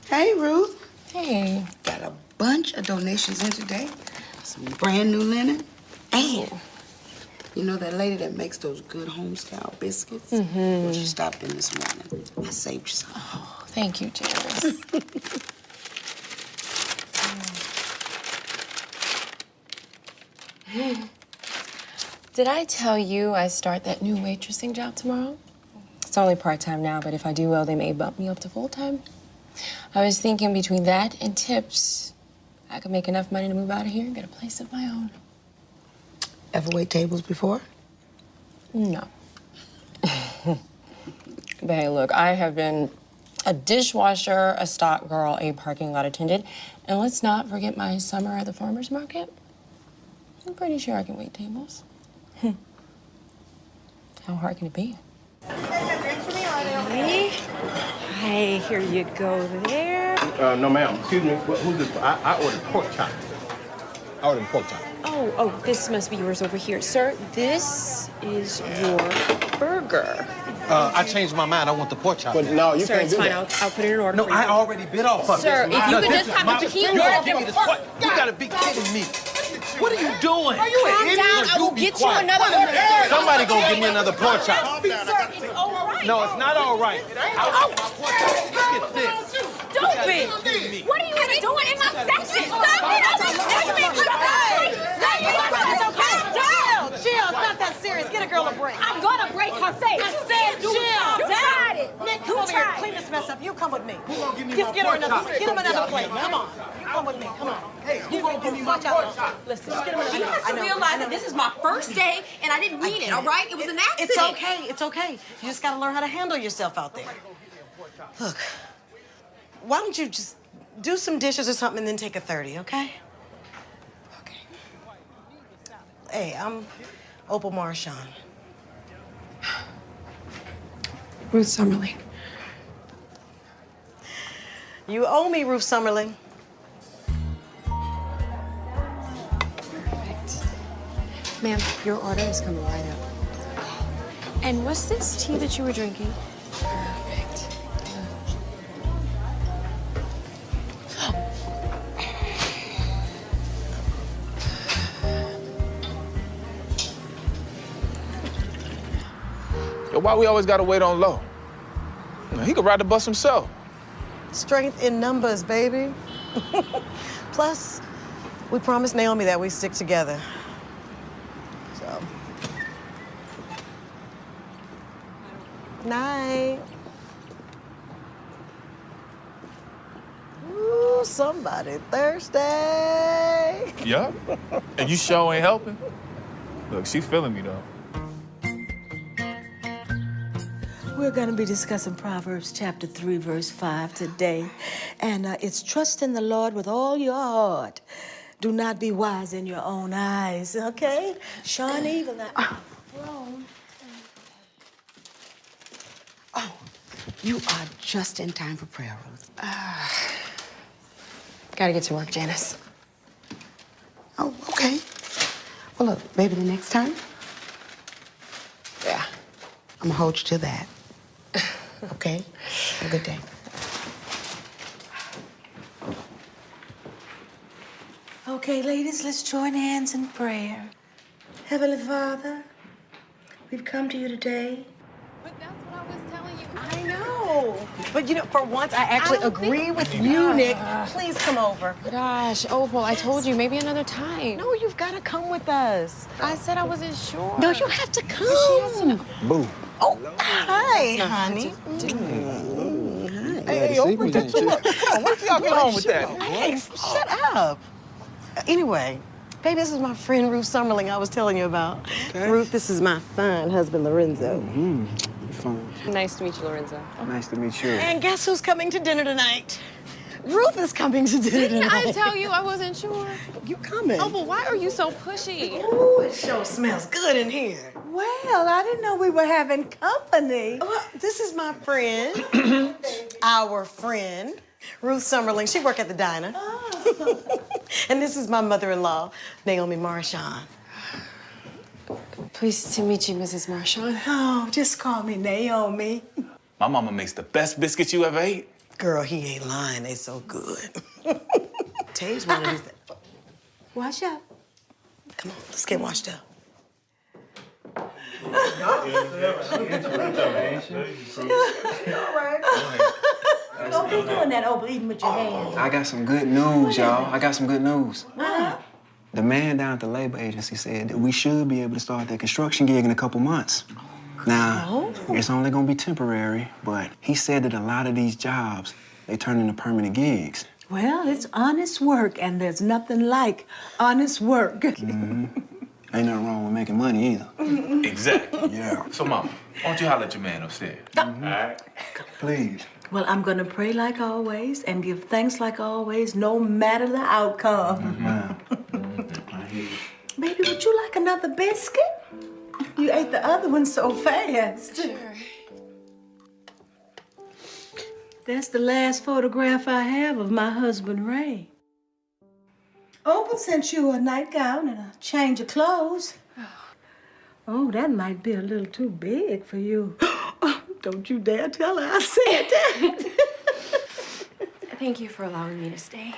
Hey, Ruth. Hey. Got a bunch of donations in today. Some brand new linen. And you know that lady that makes those good home-style biscuits? Well, she stopped in this morning. I saved you some. Oh, thank you, Janice. Did I tell you I start that new waitressing job tomorrow? It's only part-time now, but if I do well, they may bump me up to full-time. I was thinking between that and tips, I could make enough money to move out of here and get a place of my own. Ever wait tables before? No. But hey, look, I have been a dishwasher, a stock girl, a parking lot attendant, and let's not forget my summer at the farmer's market. I'm pretty sure I can wait tables. How hard can it be? Hey, here you go there. No, ma'am. Excuse me. Who's this? I ordered pork chop. I ordered pork chop. Oh, this must be yours over here. Sir, this is your burger. I changed my mind. I want the pork chop. But no, you Sir, can't it's do fine. that. I'll put it in order No, for you. I already bid off of Sir, it. if you could just have a tequila. You gotta give me this pork. You gotta be kidding me. What are you doing? Are you Calm down. I will get you another order. Somebody gonna give me another pork chop. Sir, it's all right. No, it's not all right. Look at this. Stupid. What are you doing in my section? Stop it. Chill, it's not that serious. Get a girl a break. I'm gonna break her face. I said chill. You tried it. Nick, come over here. Clean this mess up. You come with me. Just get him another plate. Come on. You come with me. Come on. Hey, who gonna give me my Watch out. pork chop? Listen, just get him You another have to realize that this is my first day, and I didn't mean it, all right? It was an accident. It's okay. It's okay. You just gotta learn how to handle yourself out there. Look, why don't you just do some dishes or something and then take a 30, okay? Okay. Hey, I'm Opal Marchand. Ruth Summerling. You owe me, Ruth Summerling. Perfect. Ma'am, your order is coming right up. And what's this tea that you were drinking? Perfect. Yo, why we always gotta wait on low? He could ride the bus himself. Strength in numbers, baby. Plus, we promised Naomi that we stick together. So. Night. Ooh, somebody thirsty. Yup. And you sure ain't helping. Look, she feeling me though. We're going to be discussing Proverbs chapter 3, verse 5 today. And it's trust in the Lord with all your heart. Do not be wise in your own eyes, okay? Sean Evil. Oh, you are just in time for prayer, Ruth. Gotta get to work, Janice. Oh, okay. Well, look, baby, the next time, Yeah. I'm gonna hold you to that. Okay? Have a good day. Okay, ladies, let's join hands in prayer. Heavenly Father, we've come to you today. But that's what I was telling you. I know. But you know, for once, I actually agree with you, Nick. Please come over. Gosh, Opal, I told you, maybe another time. No, you've got to come with us. I said I wasn't sure. No, you have to come. She has to know. Boo. Oh, hi, honey. Hey, Oprah, get you up. Come on, wait till y'all get home with that. Hey, shut up. Anyway, baby, this is my friend Ruth Summerling I was telling you about. Okay. Ruth, this is my fine husband, Lorenzo. Fun. Nice to meet you, Lorenzo. Nice to meet you. And guess who's coming to dinner tonight? Ruth is coming to dinner Didn't tonight. I tell you I wasn't sure? You coming? Oh, but why are you so pushy? Ooh, it sure smells good in here. Well, I didn't know we were having company. Well, this is my friend, our friend, Ruth Summerling. She work at the diner. Oh. And this is my mother-in-law, Naomi Marchand. Pleased to meet you, Mrs. Marchand. Oh, just call me Naomi. My mama makes the best biscuits you ever ate. Girl, he ain't lying. They so good. Tay's one of these. Wash up. Come on, let's get washed up. Don't be doing that overeating with your hands. I got some good news, y'all. I got some good news. The man down at the labor agency said that we should be able to start that construction gig in a couple months. Now, it's only gonna be temporary, but he said that a lot of these jobs, they turn into permanent gigs. Well, it's honest work, and there's nothing like honest work. Ain't nothing wrong with making money either. Exactly. Yeah. So, Mama, why don't you holler at your man upstairs? All right. Please. Well, I'm gonna pray like always and give thanks like always, no matter the outcome. Baby, would you like another biscuit? You ate the other one so fast. Sure. That's the last photograph I have of my husband, Ray. Opal sent you a nightgown and a change of clothes. Oh, that might be a little too big for you. Don't you dare tell her I said that. Thank you for allowing me to stay.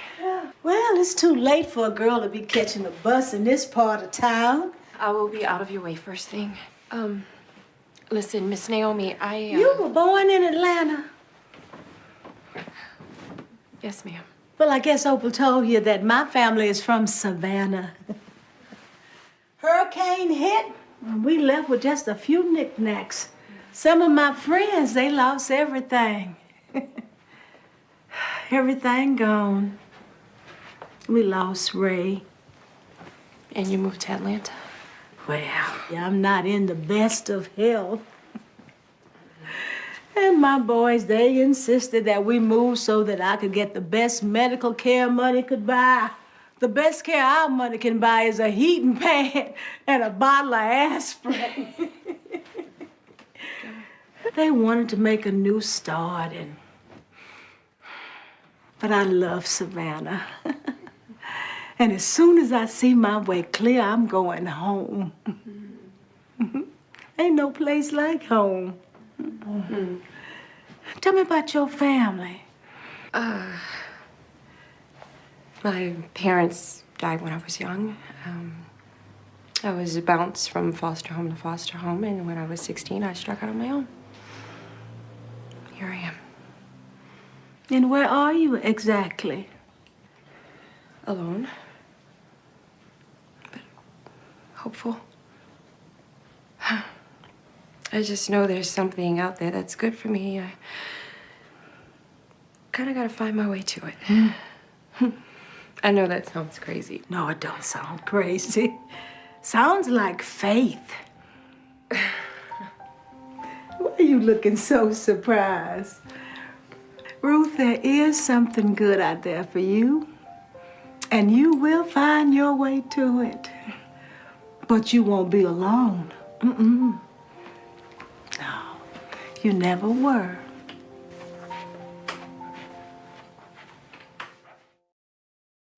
Well, it's too late for a girl to be catching a bus in this part of town. I will be out of your way first thing. Listen, Miss Naomi, You were born in Atlanta. Yes, ma'am. Well, I guess Opal told you that my family is from Savannah. Hurricane hit, and we left with just a few knickknacks. Some of my friends, they lost everything. Everything gone. We lost Ray. And you moved to Atlanta? Well, I'm not in the best of health. And my boys, they insisted that we move so that I could get the best medical care money could buy. The best care our money can buy is a heating pad and a bottle of aspirin. They wanted to make a new start, but I love Savannah. And as soon as I see my way clear, I'm going home. Ain't no place like home. Tell me about your family. My parents died when I was young. I was bounced from foster home to foster home, and when I was 16, I struck out on my own. Here I am. And where are you exactly? Alone. But hopeful. I just know there's something out there that's good for me. I kind of got to find my way to it. I know that sounds crazy. No, it don't sound crazy. Sounds like faith. Why are you looking so surprised? Ruth, there is something good out there for you. And you will find your way to it. But you won't be alone. No, you never were.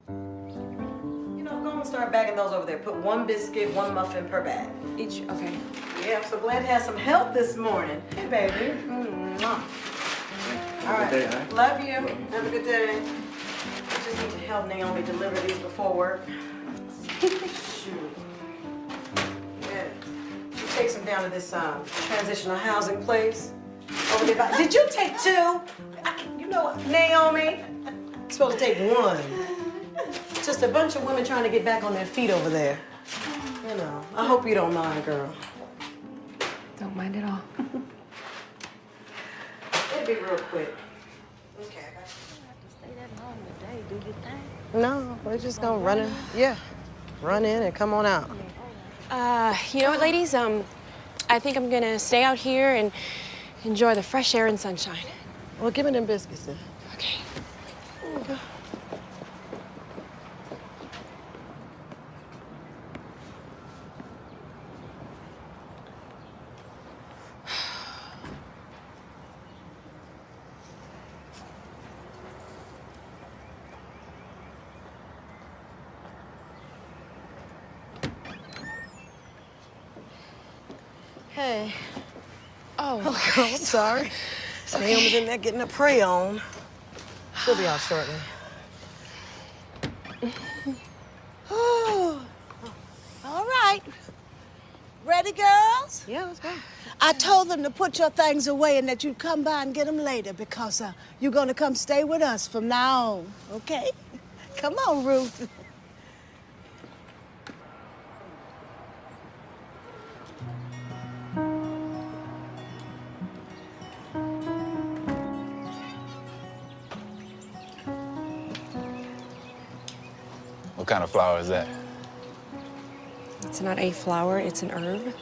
You know, go and start bagging those over there. Put one biscuit, one muffin per bag. Each, okay. Yeah, I'm so glad to have some help this morning. Hey, baby. Mwah. All right. Love you. Have a good day. I just need to help Naomi deliver these before work. Shoot. Yeah. She takes them down to this transitional housing place over there. Did you take two? You know, Naomi, you're supposed to take one. Just a bunch of women trying to get back on their feet over there. You know, I hope you don't mind, girl. Don't mind at all. It'll be real quick. Okay, I got you. Stay that long today, do your thing? No, we're just gonna run in. Yeah, run in and come on out. You know what, ladies? I think I'm gonna stay out here and enjoy the fresh air and sunshine. Well, give me them biscuits then. Okay. Hey. Oh, Oh, girl, I'm sorry. Naomi's in there getting a prey on. She'll be out shortly. Oh, all right. Ready, girls? Yeah, let's go. I told them to put your things away and that you'd come by and get them later because you're going to come stay with us from now on, okay? Come on, Ruth. What kind of flower is that? It's not a flower, it's an herb.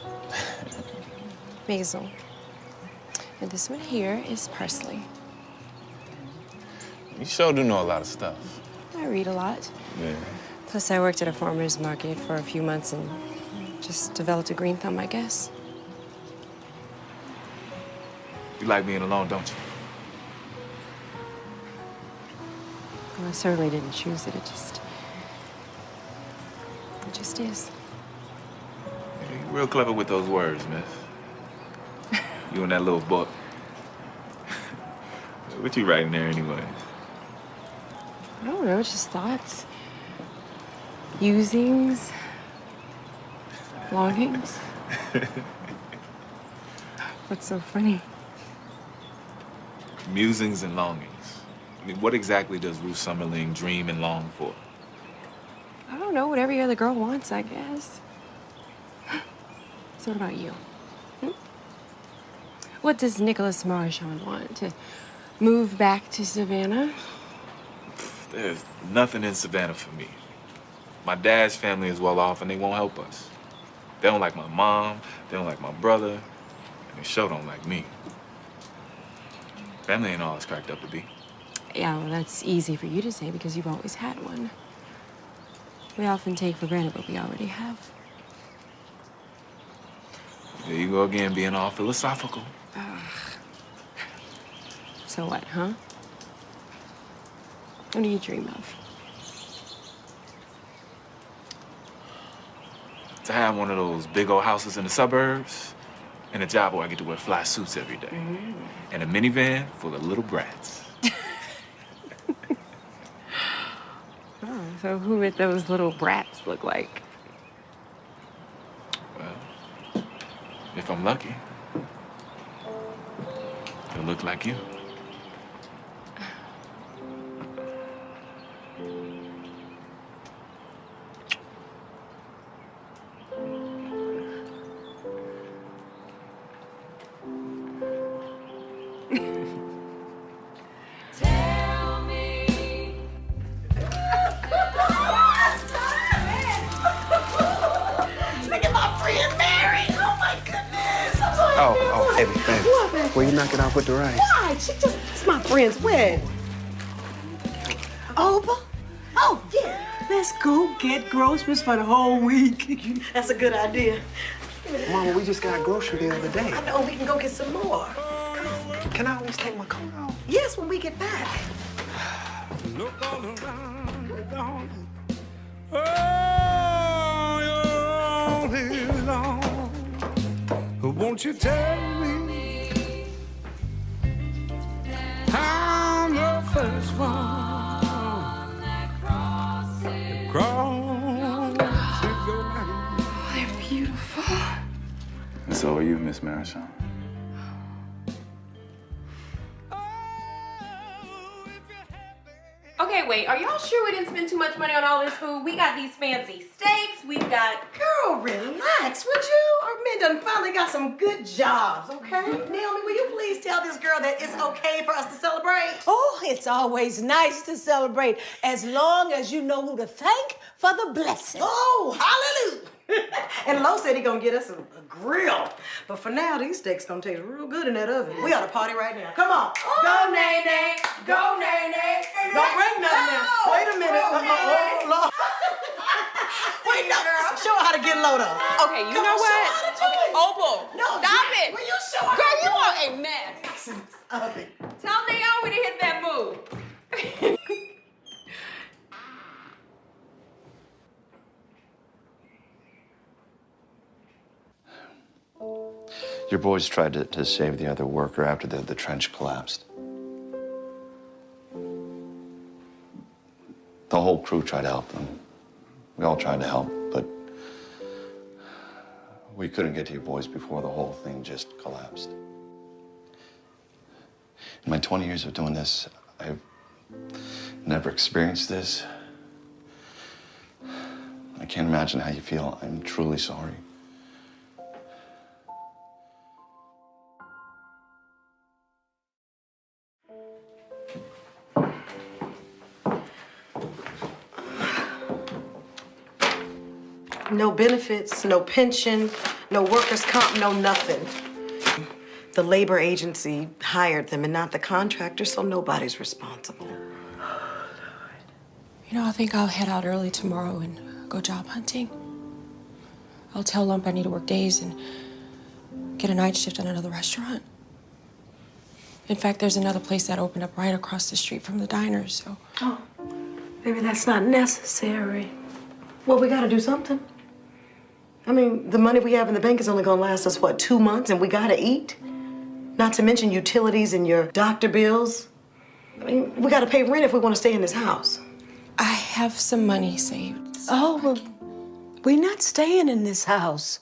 Basil. And this one here is parsley. You sure do know a lot of stuff. I read a lot. Yeah. Plus, I worked at a farmer's market for a few months and just developed a green thumb, I guess. You like being alone, don't you? Well, I certainly didn't choose it. It just is. You're real clever with those words, miss. You and that little book. What you writing there anyway? I don't know, just thoughts. Musings. Longings. What's so funny? Musings and longings. I mean, what exactly does Ruth Summerling dream and long for? I don't know, what every other girl wants, I guess. So what about you? What does Nicholas Marchand want? To move back to Savannah? There's nothing in Savannah for me. My dad's family is well off and they won't help us. They don't like my mom, they don't like my brother, and they sure don't like me. Family ain't all it's cracked up to be. Yeah, well, that's easy for you to say because you've always had one. We often take for granted what we already have. There you go again, being all philosophical. So what, huh? What do you dream of? To have one of those big old houses in the suburbs, and a job where I get to wear fly suits every day. And a minivan full of little brats. Oh, so who would those little brats look like? Well, if I'm lucky, they'll look like you. Oh, hey, baby. What, man? Will you knock it off with the rice? Why? It's my friend's wedding. Opa? Oh, yeah. Let's go get groceries for the whole week. That's a good idea. Mama, we just got grocery the other day. I know, we can go get some more. Can I always take my coat off? Yes, when we get back. Look all around, darling. Oh, you're only alone. Won't you tell me I'm the first one across it goes. They're beautiful. And so are you, Miss Marichon. Okay, wait, are y'all sure we didn't spend too much money on all this food? We got these fancy steaks, we've got... Girl, relax, would you? Our men done finally got some good jobs, okay? Naomi, will you please tell this girl that it's okay for us to celebrate? Oh, it's always nice to celebrate as long as you know who to thank for the blessing. Oh, hallelujah! And Lo said he gonna get us a grill. But for now, these steaks gonna taste real good in that oven. We ought to party right now. Come on. Go, Nene. Go, Nene. Don't bring nothing in. Wait a minute. Oh, Lord. Wait, no. Show her how to get Lo, though. Okay, you Come know on, what? show her how to do it. Opal, No, stop it. Will you show her? Girl, you are a mess. Oven. Tell Naomi to hit that move. Your boys tried to save the other worker after the trench collapsed. The whole crew tried to help them. We all tried to help, but we couldn't get to your boys before the whole thing just collapsed. In my 20 years of doing this, I've never experienced this. I can't imagine how you feel. I'm truly sorry. No benefits, no pension, no workers' comp, no nothing. The labor agency hired them and not the contractor, so nobody's responsible. You know, I think I'll head out early tomorrow and go job hunting. I'll tell Lump I need to work days and get a night shift at another restaurant. In fact, there's another place that opened up right across the street from the diner, so... Oh, maybe that's not necessary. Well, we gotta do something. I mean, the money we have in the bank is only gonna last us, what, 2 months, and we gotta eat? Not to mention utilities and your doctor bills. I mean, we gotta pay rent if we wanna stay in this house. I have some money saved. Oh, well, we're not staying in this house.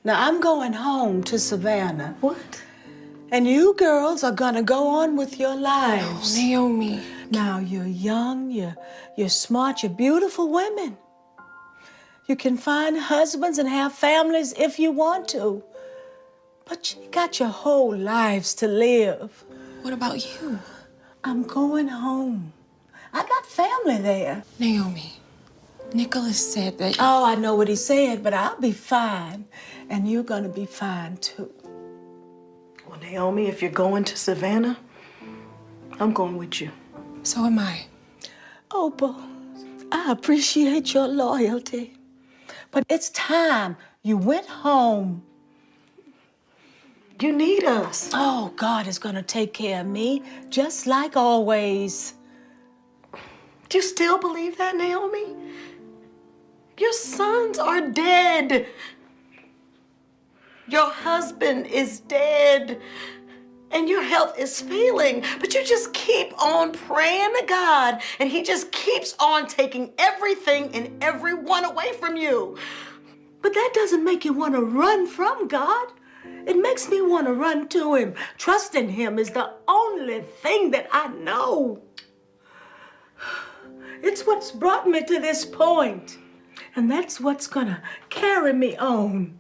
Now, I'm going home to Savannah. What? And you girls are gonna go on with your lives. Oh, Naomi. Now, you're young, you're smart, you're beautiful women. You can find husbands and have families if you want to. But you got your whole lives to live. What about you? I'm going home. I got family there. Naomi, Nicholas said that... Oh, I know what he said, but I'll be fine. And you're gonna be fine, too. Well, Naomi, if you're going to Savannah, I'm going with you. So am I. Opal, I appreciate your loyalty. But it's time you went home. You need us. Oh, God is gonna take care of me, just like always. Do you still believe that, Naomi? Your sons are dead. Your husband is dead. And your health is failing. But you just keep on praying to God. And he just keeps on taking everything and everyone away from you. But that doesn't make you want to run from God. It makes me want to run to him. Trusting him is the only thing that I know. It's what's brought me to this point. And that's what's gonna carry me on.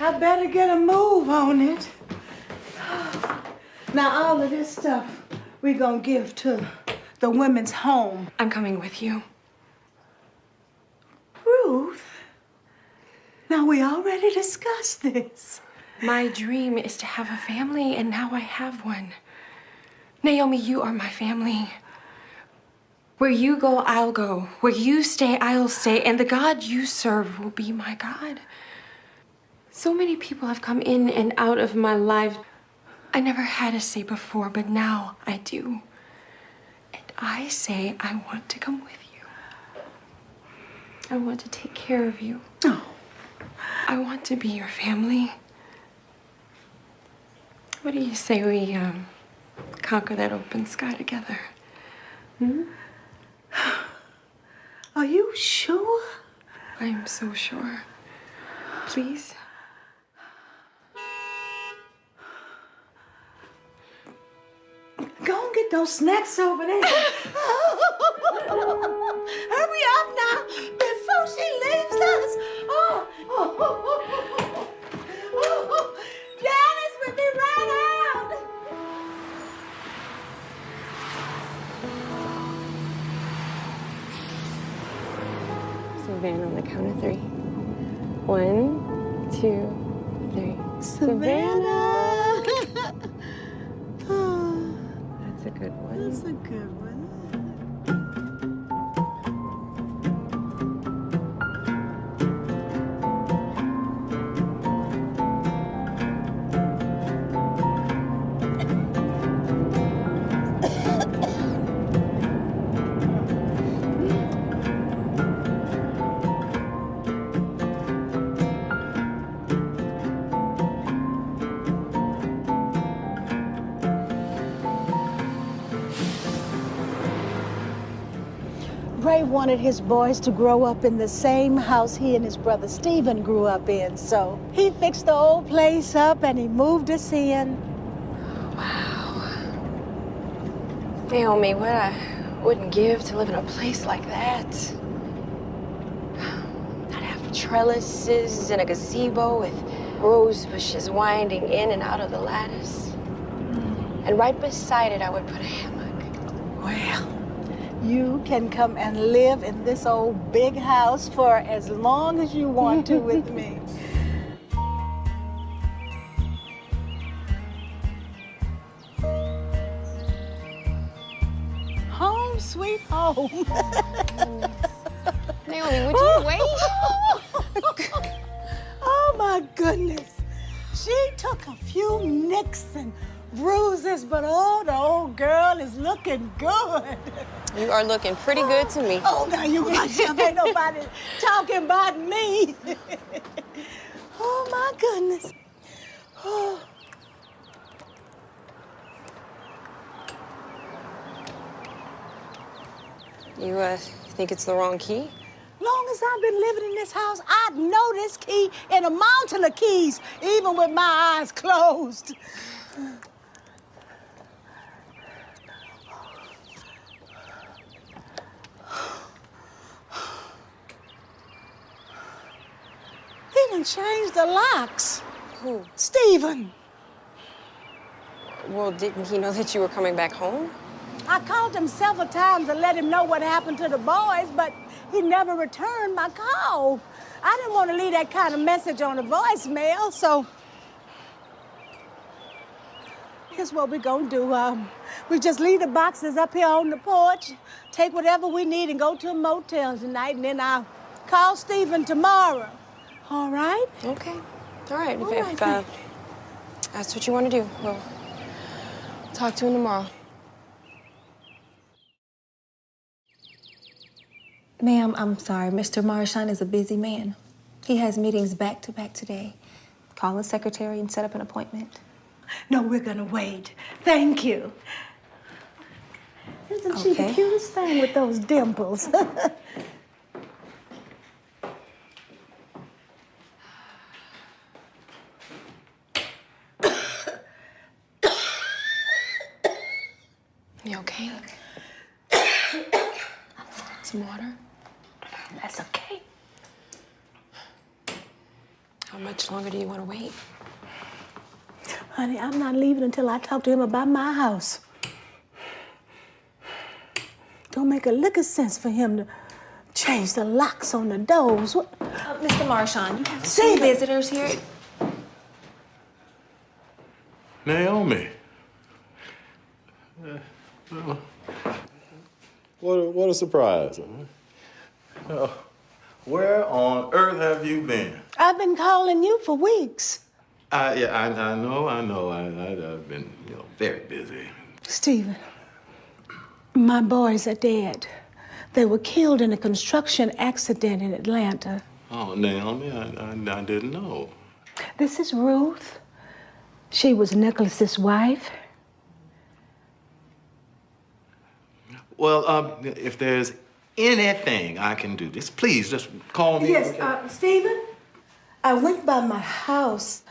I better get a move on it. Now, all of this stuff we gonna give to the women's home. I'm coming with you. Ruth, now we already discussed this. My dream is to have a family, and now I have one. Naomi, you are my family. Where you go, I'll go. Where you stay, I'll stay. And the God you serve will be my God. So many people have come in and out of my life. I never had a say before, but now I do. And I say I want to come with you. I want to take care of you. Oh. I want to be your family. What do you say we conquer that open sky together? Hmm? Are you sure? I'm so sure. Please? Go and get those snacks over there. Hurry up now before she leaves us. Janice, we'll be right out. Savannah on the count of 3. 1, 2, 3. Savannah. That's a good one. That's a good one. Ray wanted his boys to grow up in the same house he and his brother Stephen grew up in, so he fixed the old place up and he moved us in. Naomi, what I wouldn't give to live in a place like that. I'd have trellises and a gazebo with rose bushes winding in and out of the lattice. And right beside it, I would put a hammock. Well, you can come and live in this old big house for as long as you want to with me. Home, sweet home. Naomi, would you wait? Oh, my goodness. She took a few nicks and bruises, but oh, the old girl is looking good. You are looking pretty good to me. Oh, now you watch up. Ain't nobody talking about me. Oh, my goodness. Oh. You think it's the wrong key? Long as I've been living in this house, I'd know this key in a mountain of keys, even with my eyes closed. He done changed the locks. Who? Stephen. Well, didn't he know that you were coming back home? I called him several times to let him know what happened to the boys, but he never returned my call. I didn't want to leave that kind of message on the voicemail, so here's what we're gonna do. We just leave the boxes up here on the porch, take whatever we need and go to a motel tonight, and then I'll call Stephen tomorrow. All right? Okay. All right. All right, If then. that's what you want to do, we'll talk to him tomorrow. Ma'am, I'm sorry. Mr. Marchand is a busy man. He has meetings back to back today. Call the secretary and set up an appointment. No, we're gonna wait. Thank you. Isn't she the Okay. cutest thing with those dimples? You okay? Some water? That's okay. How much longer do you want to wait? Honey, I'm not leaving until I talk to him about my house. Don't make a lick of sense for him to change the locks on the doors. What? Mr. Marchand, you have two Stephen! visitors here. Naomi. What a surprise. Where on earth have you been? I've been calling you for weeks. Yeah, I know. I've been, very busy. Stephen, my boys are dead. They were killed in a construction accident in Atlanta. Oh, Naomi, I didn't know. This is Ruth. She was Nicholas's wife. Well, if there's anything I can do, please just call me. Yes, Stephen, I went by my house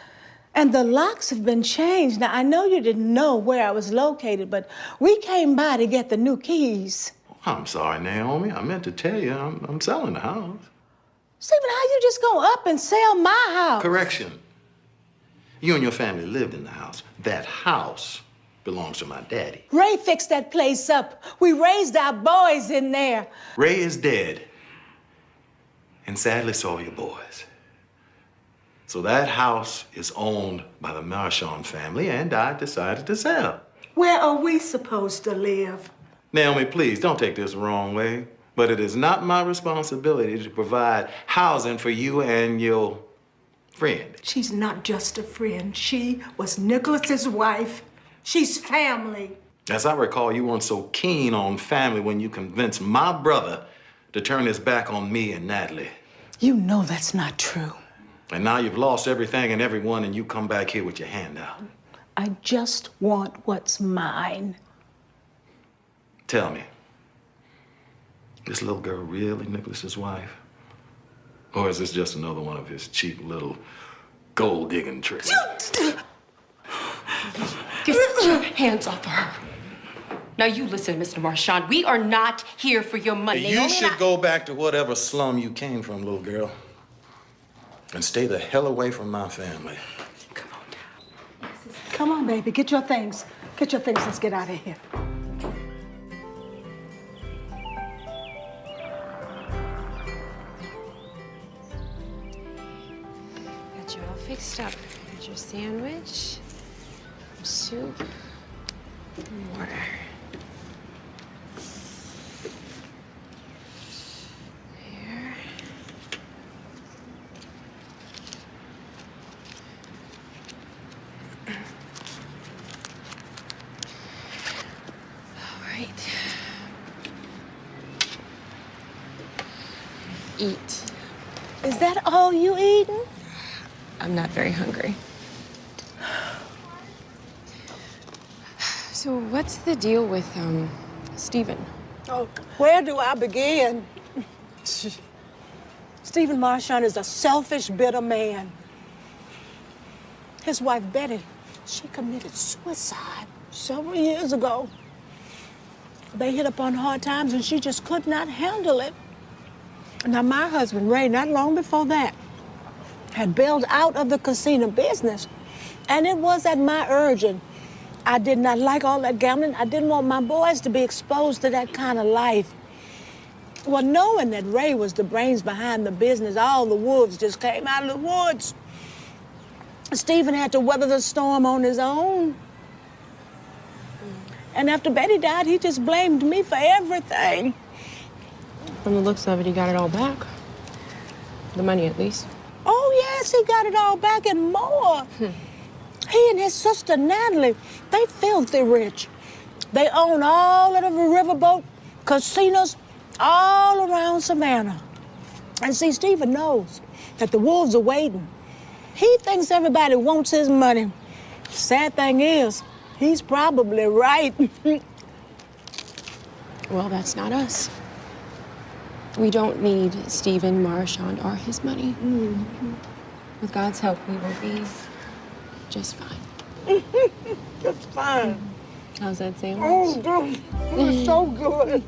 and the locks have been changed. Now, I know you didn't know where I was located, but we came by to get the new keys. I'm sorry, Naomi. I meant to tell you I'm selling the house. Stephen, how you just go up and sell my house? Correction. You and your family lived in the house. That house belongs to my daddy. Ray fixed that place up. We raised our boys in there. Ray is dead. And sadly, so are your boys. So that house is owned by the Marchand family, and I decided to sell. Where are we supposed to live? Naomi, please, don't take this the wrong way, but it is not my responsibility to provide housing for you and your friend. She's not just a friend. She was Nicholas's wife. She's family. As I recall, you weren't so keen on family when you convinced my brother to turn his back on me and Natalie. You know that's not true. And now you've lost everything and everyone, and you come back here with your hand out. I just want what's mine. Tell me, this little girl really Nicholas's wife? Or is this just another one of his cheap little gold-digging tricks? Get your hands off of her. Now you listen, Mr. Marchand. We are not here for your money. You should go back to whatever slum you came from, little girl. And stay the hell away from my family. Come on now. Come on, baby. Get your things. Get your things. Let's get out of here. Got you all fixed up. Got your sandwich, soup, and water. There. All right. Eat. Is that all you eating? I'm not very hungry. So what's the deal with, Stephen? Oh, where do I begin? Stephen Marchand is a selfish, bitter man. His wife, Betty, she committed suicide several years ago. They hit upon hard times and she just could not handle it. Now, my husband, Ray, not long before that, had bailed out of the casino business. And it was at my urging. I did not like all that gambling. I didn't want my boys to be exposed to that kind of life. Well, knowing that Ray was the brains behind the business, all the wolves just came out of the woods. Stephen had to weather the storm on his own. And after Betty died, he just blamed me for everything. From the looks of it, he got it all back. The money, at least. Oh, yes, he got it all back and more. He and his sister, Natalie, they filthy rich. They own all of the riverboat casinos all around Savannah. And see, Stephen knows that the wolves are waiting. He thinks everybody wants his money. Sad thing is, he's probably right. Well, that's not us. We don't need Stephen Marchand or his money. With God's help, we will be just fine. Just fine. How's that sandwich? Oh, God, it was so good.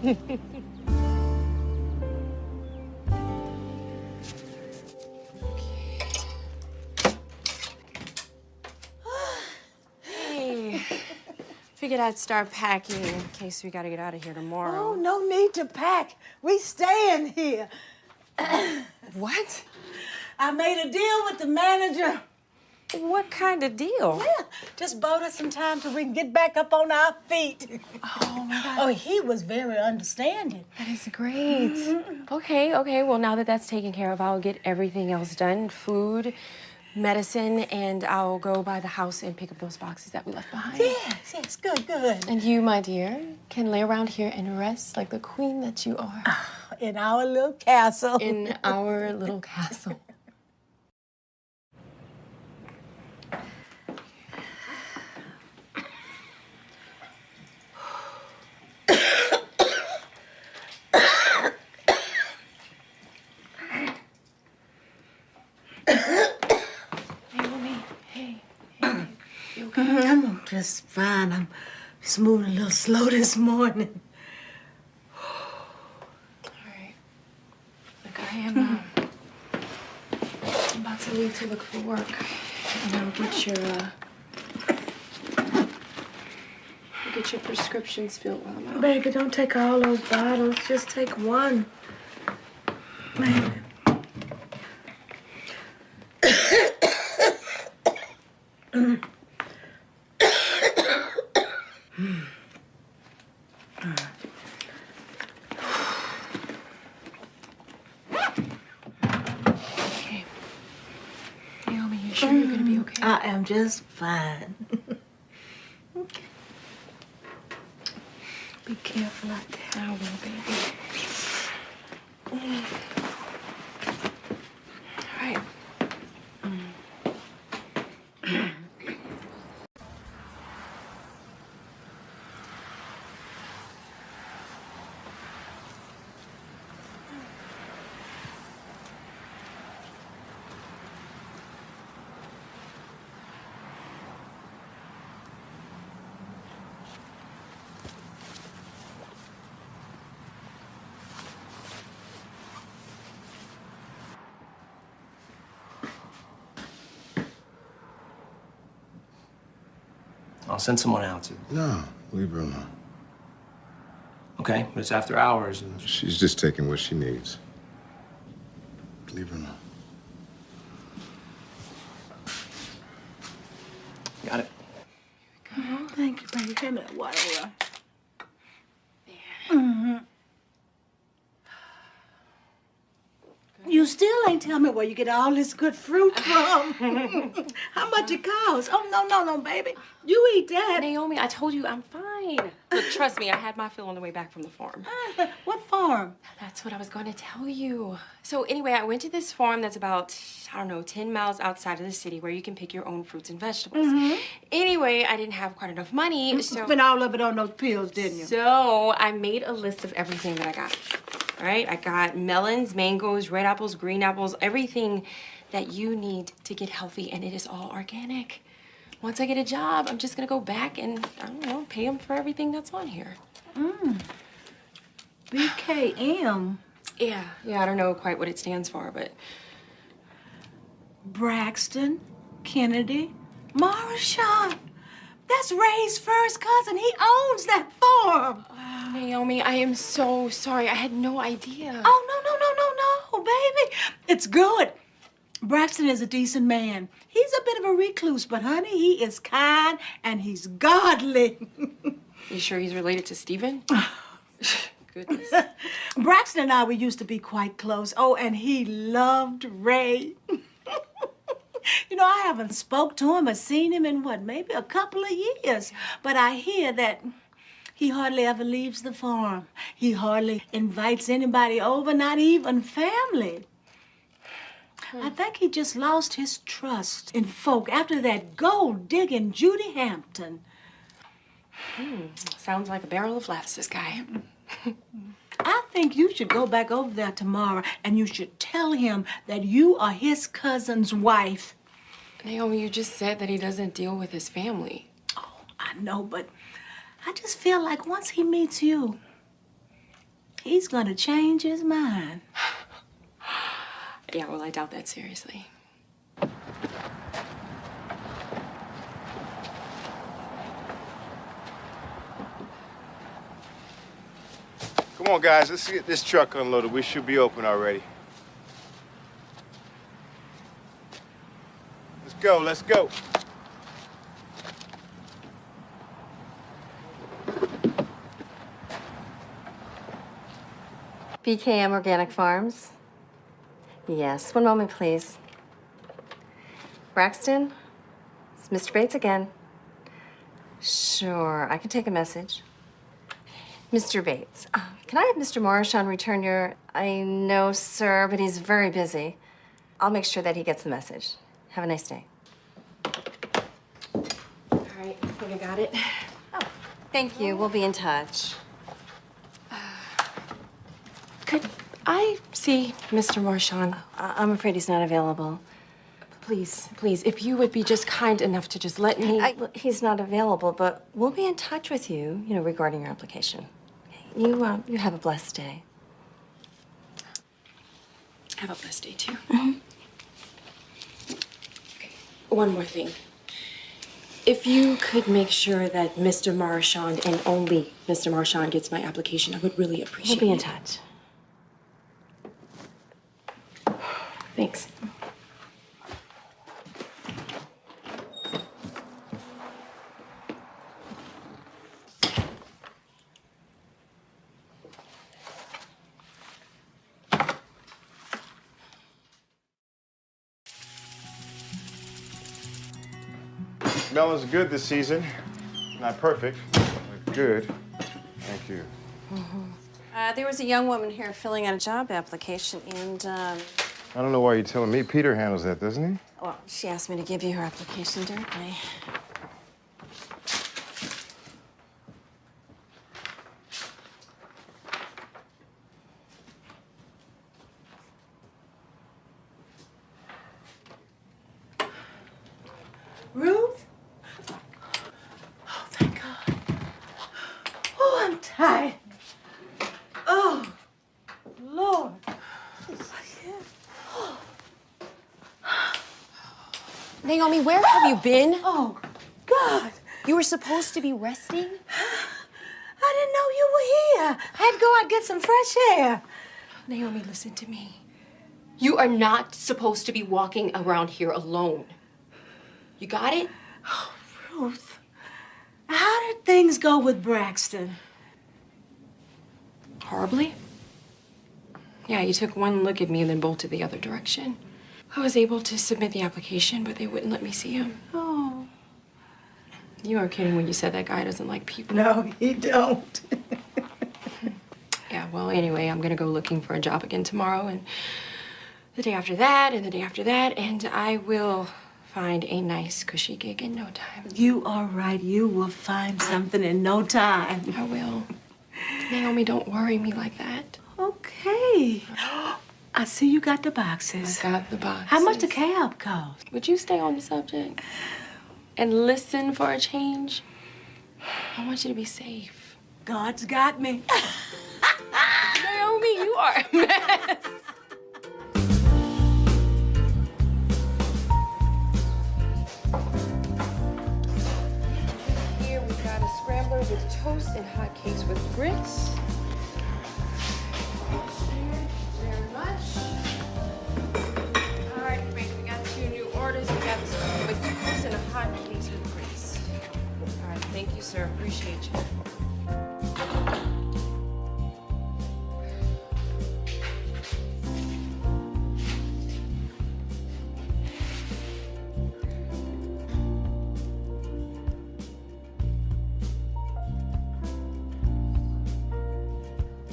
Hey, figured I'd start packing in case we gotta get out of here tomorrow. Oh, no need to pack. We staying here. What? I made a deal with the manager. What kind of deal? Yeah, just bought us some time till we can get back up on our feet. Oh, my God. Oh, he was very understanding. That is great. Okay. Well, now that that's taken care of, I'll get everything else done. Food, medicine, and I'll go by the house and pick up those boxes that we left behind. Yes, good. And you, my dear, can lay around here and rest like the queen that you are. In our little castle. In our little castle. I'm just fine. I'm just moving a little slow this morning. All right. Look, I'm about to leave to look for work. And I'll get your prescriptions filled while I'm out. Baby, don't take all those bottles. Just take one. Baby. Naomi, you sure you're gonna be okay? I am just fine. Okay. Be careful out there. I will, baby. All right. I'll send someone out to. No, leave her alone. Okay, but it's after hours and... She's just taking what she needs. Leave her alone. Got it. Thank you, baby. Give me that water. Mm-hmm. You still ain't tell me where you get all this good fruit from. How much it costs? Oh, no, baby. You eat that. Naomi, I told you I'm fine. Look, trust me, I had my fill on the way back from the farm. What farm? That's what I was going to tell you. So anyway, I went to this farm that's about, I don't know, 10 miles outside of the city where you can pick your own fruits and vegetables. Anyway, I didn't have quite enough money, so... You spent all of it on those pills, didn't you? So I made a list of everything that I got. All right, I got melons, mangoes, red apples, green apples, everything that you need to get healthy, and it is all organic. Once I get a job, I'm just gonna go back and, I don't know, pay them for everything that's on here. BKM. Yeah, I don't know quite what it stands for, but... Braxton, Kennedy, Marshawn. That's Ray's first cousin. He owns that farm. Oh, Naomi, I am so sorry. I had no idea. Oh, no, baby. It's good. Braxton is a decent man. He's a bit of a recluse, but honey, he is kind and he's godly. You sure he's related to Stephen? Goodness. Braxton and I, we used to be quite close. Oh, and he loved Ray. You know, I haven't spoke to him or seen him in what, maybe a couple of years. But I hear that he hardly ever leaves the farm. He hardly invites anybody over, not even family. I think he just lost his trust in folk after that gold-digging Judy Hampton. Sounds like a barrel of laughs, this guy. I think you should go back over there tomorrow and you should tell him that you are his cousin's wife. Naomi, you just said that he doesn't deal with his family. Oh, I know, but I just feel like once he meets you, he's gonna change his mind. Yeah, well, I doubt that seriously. Come on, guys. Let's get this truck unloaded. We should be open already. Let's go. BKM Organic Farms? Yes, one moment, please. Braxton? It's Mr. Bates again. Sure, I can take a message. Mr. Bates, can I have Mr. Marshawn return your... I know, sir, but he's very busy. I'll make sure that he gets the message. Have a nice day. All right, I think I got it. Oh, thank you. We'll be in touch. Could I see Mr. Marshawn? I'm afraid he's not available. Please, if you would be just kind enough to just let me... He's not available, but we'll be in touch with you, regarding your application. Okay. You have a blessed day. Have a blessed day, too. Okay, one more thing. If you could make sure that Mr. Marshawn and only Mr. Marshawn gets my application, I would really appreciate it. We'll be in touch. Thanks. Melon's good this season. Not perfect, but good. Thank you. There was a young woman here filling out a job application, and, I don't know why you're telling me. Peter handles that, doesn't he? well, she asked me to give you her application directly. Ruth? Oh, thank God. Oh, I'm tired. Oh, Lord. Naomi, where have you been? Oh, God. You were supposed to be resting? I didn't know you were here. I had to go out get some fresh air. Naomi, listen to me. You are not supposed to be walking around here alone. You got it? Oh, Ruth, how did things go with Braxton? Horribly. Yeah, you took one look at me and then bolted the other direction. I was able to submit the application, but they wouldn't let me see him. Oh. You weren't kidding when you said that guy doesn't like people. No, he don't. Yeah, well, anyway, I'm gonna go looking for a job again tomorrow, and the day after that, and the day after that, and I will find a nice, cushy gig in no time. You are right. You will find something in no time. I will. Naomi, don't worry me like that. Okay. I see you got the boxes. I got the boxes. How much the cab cost? Would you stay on the subject and listen for a change? I want you to be safe. God's got me. Naomi, you are a mess. Here we've got a scrambler with toast and hot cakes with grits. Very much. All right, Frank, we got 2 new orders. We got the scrambler with toast and a hot cakes with grits. All right, thank you, sir. Appreciate you.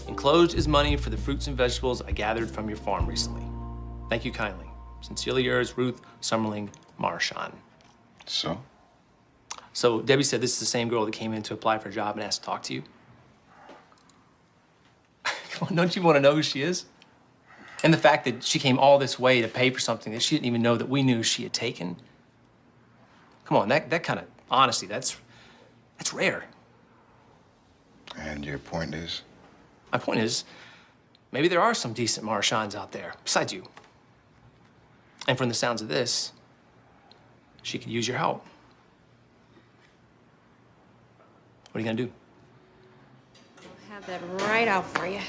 Enclosed is money for the fruits and vegetables I gathered from your farm recently. Thank you kindly. Sincerely yours, Ruth Summerling Marchand. So Debbie said this is the same girl that came in to apply for a job and asked to talk to you. Come on, don't you want to know who she is? And the fact that she came all this way to pay for something that she didn't even know that we knew she had taken. Come on, that kind of honesty, that's rare. And your point is? My point is, maybe there are some decent Marchands out there, besides you. And from the sounds of this, she could use your help. What are you gonna do? I'll have that right out for you.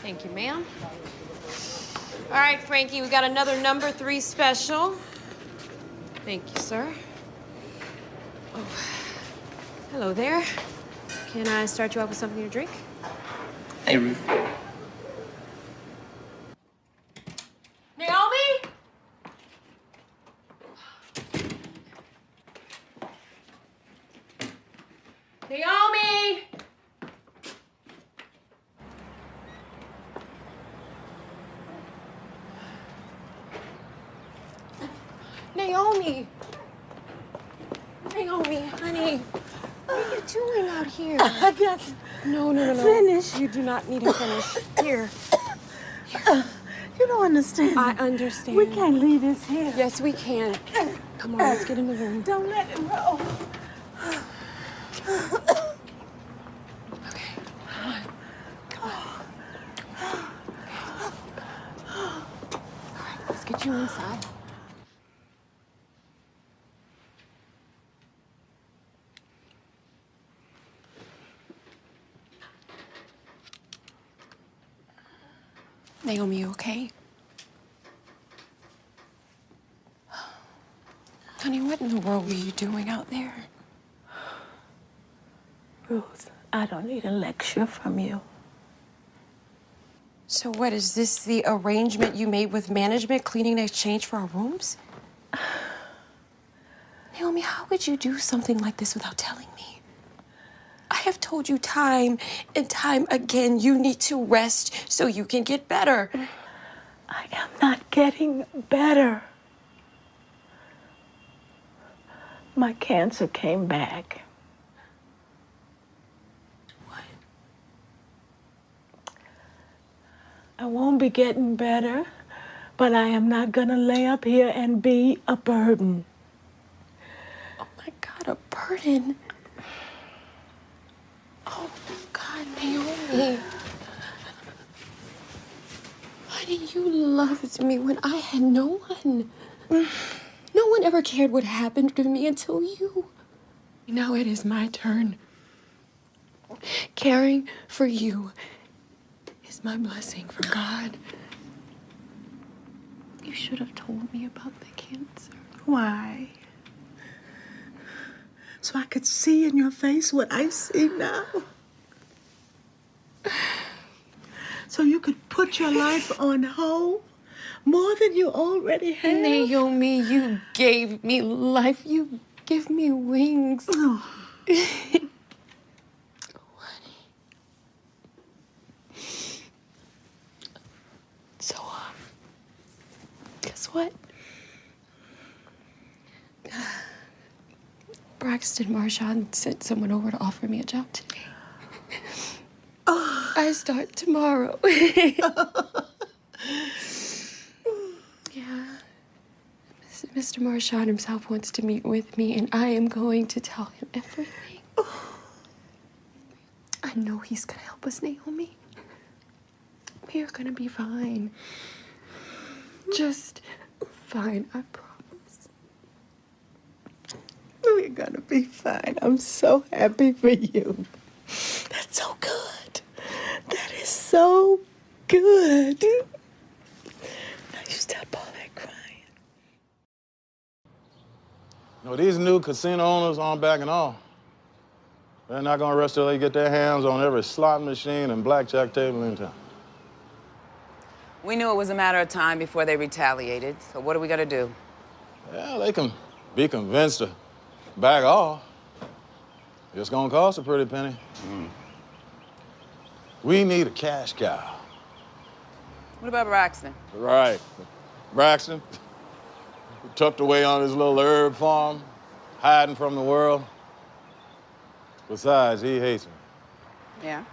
Thank you, ma'am. All right, Frankie, we got another number 3 special. Thank you, sir. Oh, hello there. Can I start you off with something to drink? Hey, Ruth. Naomi? Naomi! Naomi! Naomi, honey. What are you doing out here? I got No. Finish. You do not need to finish. Here. You don't understand. I understand. We can't leave this here. Yes, we can. Come on, let's get in the room. Don't let him roll. Okay, come on. All right, let's get you inside. Naomi, you okay? Honey, what in the world were you doing out there? Ruth, I don't need a lecture from you. So what, is this the arrangement you made with management, cleaning in exchange for our rooms? Naomi, how could you do something like this without telling me? I have told you time and time again, you need to rest so you can get better. I am not getting better. My cancer came back. What? I won't be getting better, but I am not gonna lay up here and be a burden. Oh my God, a burden. Oh God, Naomi. Honey, you loved me when I had no one. No one ever cared what happened to me until you. Now it is my turn. Caring for you is my blessing from God. You should have told me about the cancer. Why? So I could see in your face what I see now. So you could put your life on hold more than you already have. Naomi, you gave me life. You give me wings. Oh. So, guess what? Braxton Marchand sent someone over to offer me a job today. Oh. I start tomorrow. Yeah. Mr. Marchand himself wants to meet with me, and I am going to tell him everything. I know he's gonna help us, Naomi. We are gonna be fine. Just fine, I promise. We're gonna be fine. I'm so happy for you. That's so good. That is so good. Now you stop all that crying. You know, these new casino owners aren't backing off. They're not gonna rest till they get their hands on every slot machine and blackjack table in town. We knew it was a matter of time before they retaliated, so what are we gonna do? Yeah, they can be convinced to back off. It's gonna cost a pretty penny. We need a cash cow. What about Braxton? Right. Braxton, tucked away on his little herb farm, hiding from the world. Besides, he hates me. Yeah.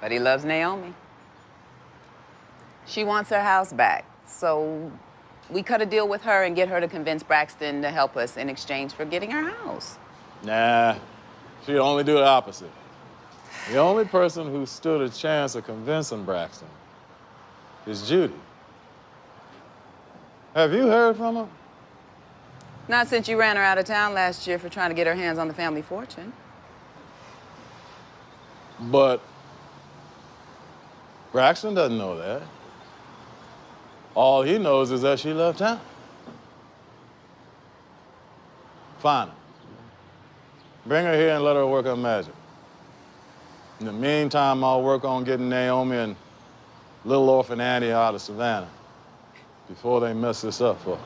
But he loves Naomi. She wants her house back, so we cut a deal with her and get her to convince Braxton to help us in exchange for getting her house. Nah, she'd only do the opposite. The only person who stood a chance of convincing Braxton is Judy. Have you heard from her? Not since you ran her out of town last year for trying to get her hands on the family fortune. But Braxton doesn't know that. All he knows is that she left town. Find her. Bring her here and let her work her magic. In the meantime, I'll work on getting Naomi and little orphan Annie out of Savannah before they mess this up for her.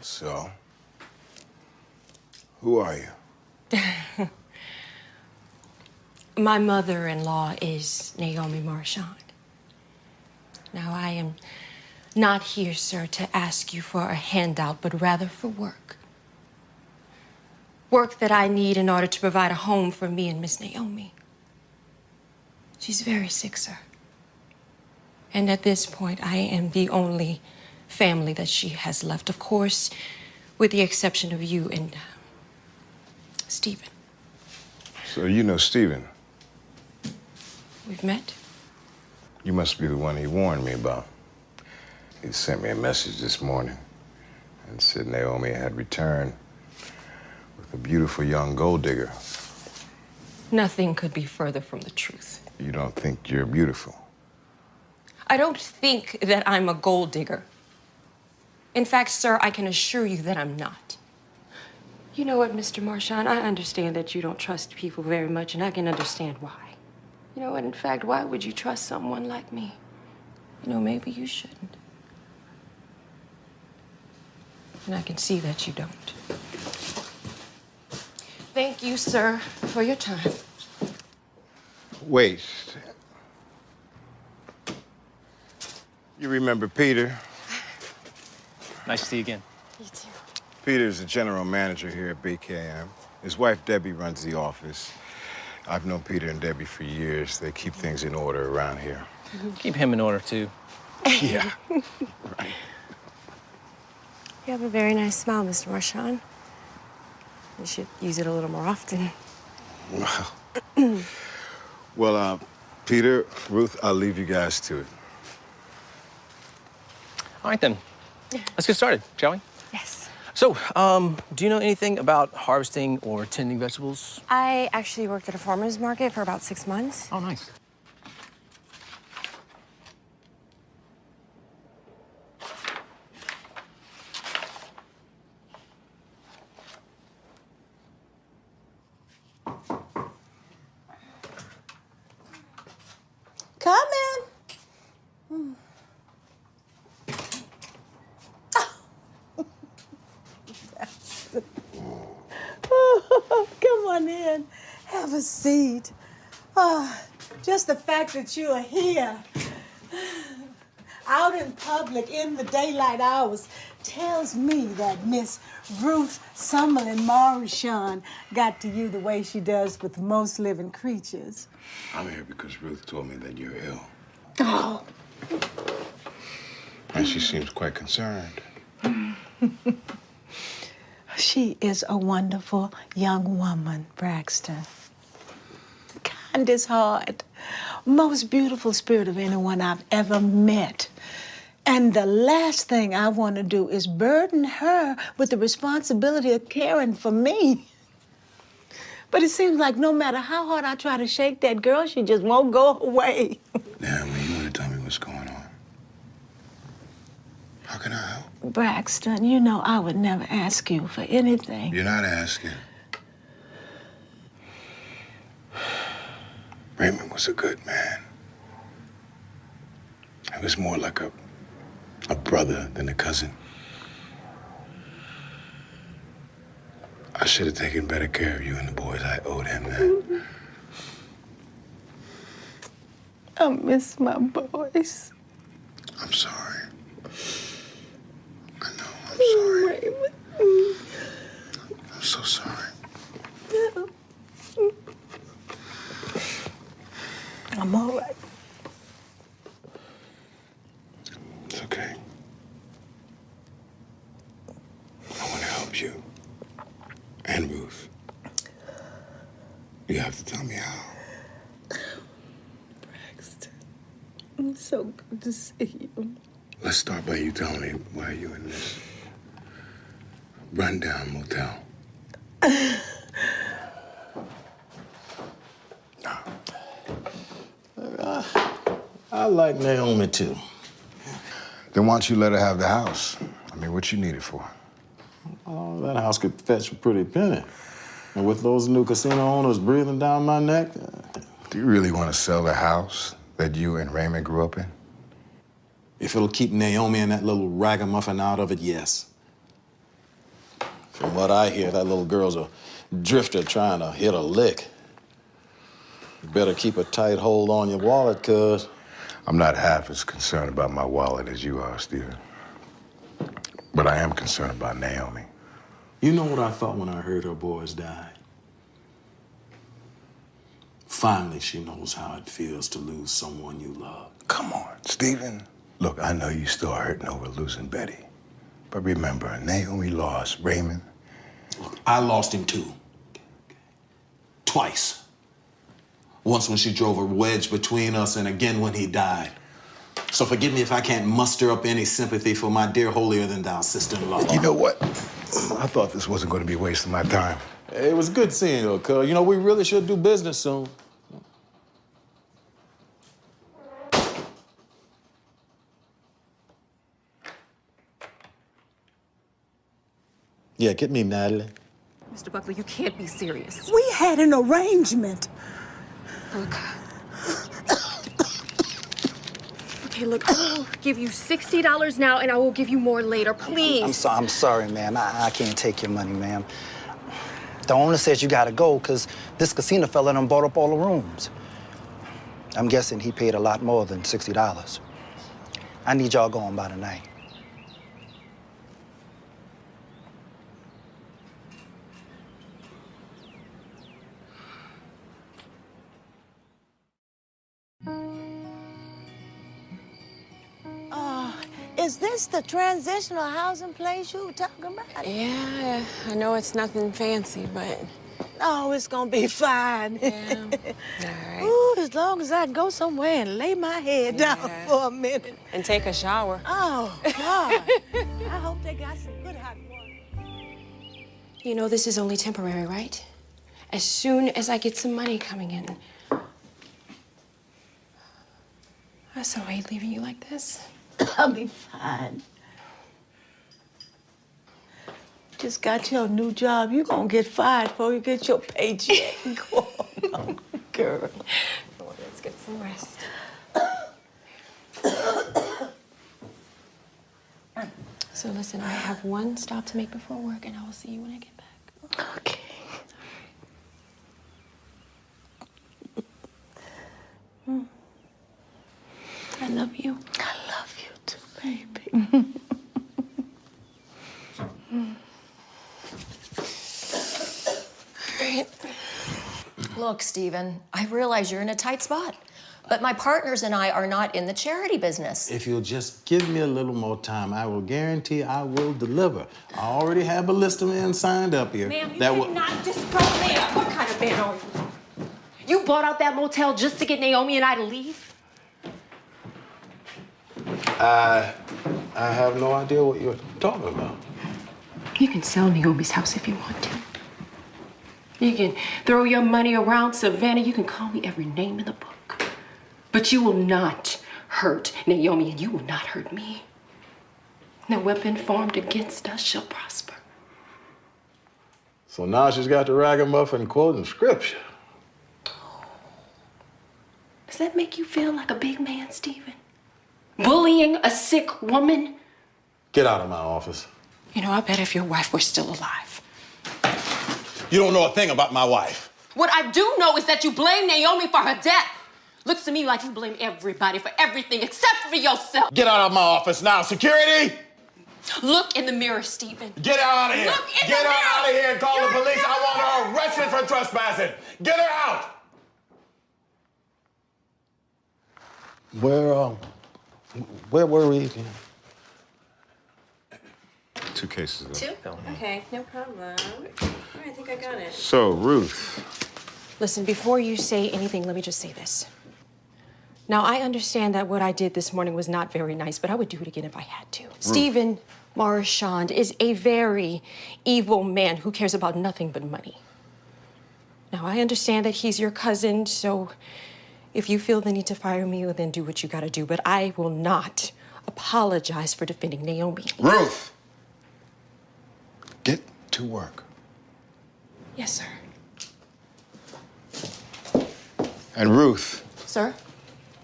So, who are you? My mother-in-law is Naomi Marchand. Now, I am not here, sir, to ask you for a handout, but rather for work. Work that I need in order to provide a home for me and Miss Naomi. She's very sick, sir. And at this point, I am the only family that she has left, of course, with the exception of you and Stephen. So you know Stephen? We've met. You must be the one he warned me about. He sent me a message this morning and said Naomi had returned with a beautiful young gold digger. Nothing could be further from the truth. You don't think you're beautiful? I don't think that I'm a gold digger. In fact, sir, I can assure you that I'm not. You know what, Mr. Marchand? I understand that you don't trust people very much, and I can understand why. You know what, in fact, why would you trust someone like me? You know, maybe you shouldn't. And I can see that you don't. Thank you, sir, for your time. Wait. You remember Peter? Nice to see you again. You too. Peter's the general manager here at BKM. His wife, Debbie, runs the office. I've known Peter and Debbie for years. They keep things in order around here. Keep him in order, too. Yeah. You have a very nice smile, Mr. Marchand. You should use it a little more often. Well, Peter, Ruth, I'll leave you guys to it. All right, then. Let's get started, shall we? Yes. So, do you know anything about harvesting or tending vegetables? I actually worked at a farmer's market for about 6 months. Oh, nice. Come in. Oh, come on in. Have a seat. Oh, just the fact that you are here, out in public in the daylight hours, tells me that Miss Ruth Summerlin Marchand got to you the way she does with most living creatures. I'm here because Ruth told me that you're ill. Oh. And she seems quite concerned. She is a wonderful young woman, Braxton. The kindest heart, most beautiful spirit of anyone I've ever met. And the last thing I want to do is burden her with the responsibility of caring for me. But it seems like no matter how hard I try to shake that girl, she just won't go away. Naomi, you want to tell me what's going on? How can I help? Braxton, you know I would never ask you for anything. You're not asking. Raymond was a good man. He was more like a brother than a cousin. I should have taken better care of you and the boys. I owed him that. I miss my boys. I'm sorry. I know, I'm sorry. Raymond. I'm so sorry. I'm all right. It's okay. I want to help you. And Ruth. You have to tell me how. Braxton, it's so good to see you. Let's start by you telling me why you're in this rundown motel. I like Naomi, too. Then why don't you let her have the house? I mean, what you need it for? Oh, that house could fetch a pretty penny. And with those new casino owners breathing down my neck... Do you really want to sell the house that you and Raymond grew up in? If it'll keep Naomi and that little ragamuffin out of it, yes. From what I hear, that little girl's a drifter trying to hit a lick. You better keep a tight hold on your wallet, cuz. I'm not half as concerned about my wallet as you are, Stephen. But I am concerned about Naomi. You know what I thought when I heard her boys died? Finally, she knows how it feels to lose someone you love. Come on, Stephen. Look, I know you're still hurting over losing Betty. But remember, Naomi lost Raymond. Look, I lost him too. Twice. Once when she drove a wedge between us, and again when he died. So forgive me if I can't muster up any sympathy for my dear holier-than-thou sister-in-law. You know what? I thought this wasn't going to be wasting my time. It was good seeing you, cuz. You know, we really should do business soon. Yeah, get me, Natalie. Mr. Buckley, you can't be serious. We had an arrangement. Look. Okay, look, I will give you $60 now, and I will give you more later, please. I'm sorry, ma'am. I can't take your money, ma'am. The owner says you gotta go because this casino fella done bought up all the rooms. I'm guessing he paid a lot more than $60. I need y'all going by tonight. is this the transitional housing place you were talking about? Yeah, I know it's nothing fancy, but... Oh, it's gonna be fine. Yeah. All right. Ooh, as long as I can go somewhere and lay my head down for a minute. And take a shower. Oh, God. I hope they got some good hot water. You know, this is only temporary, right? As soon as I get some money coming in. I so hate leaving you like this. I'll be fine. Just got your new job. You gonna get fired before you get your paycheck. Go on, girl. Well, let's get some rest. So listen, I have one stop to make before work, and I will see you when I get back. Okay. I love you. I love you too, baby. Look, Stephen, I realize you're in a tight spot, but my partners and I are not in the charity business. If you'll just give me a little more time, I will guarantee I will deliver. I already have a list of men signed up here. Ma'am, you that will. cannot just go there. What kind of man are you? You bought out that motel just to get Naomi and I to leave? I have no idea what you're talking about. You can sell Naomi's house if you want to. You can throw your money around Savannah. You can call me every name in the book. But you will not hurt Naomi, and you will not hurt me. No weapon formed against us shall prosper. So now she's got the ragamuffin quoting scripture. Does that make you feel like a big man, Stephen? Bullying a sick woman? Get out of my office. You know, I bet if your wife were still alive. You don't know a thing about my wife. What I do know is that you blame Naomi for her death. Looks to me like you blame everybody for everything except for yourself. Get out of my office now, security! Look in the mirror, Stephen. Get out of here! Look in Get the her mirror! out of here and call You're the police. I want her arrested for trespassing. Get her out! Where were we again? 2 cases, though. 2? Okay, no problem. I think I got it. So, Ruth. Listen, before you say anything, let me just say this. Now, I understand that what I did this morning was not very nice, but I would do it again if I had to. Stephen Marchand is a very evil man who cares about nothing but money. Now, I understand that he's your cousin, so if you feel the need to fire me, well, then do what you gotta do, but I will not apologize for defending Naomi. Ruth! Get to work. Yes, sir. And Ruth, Sir?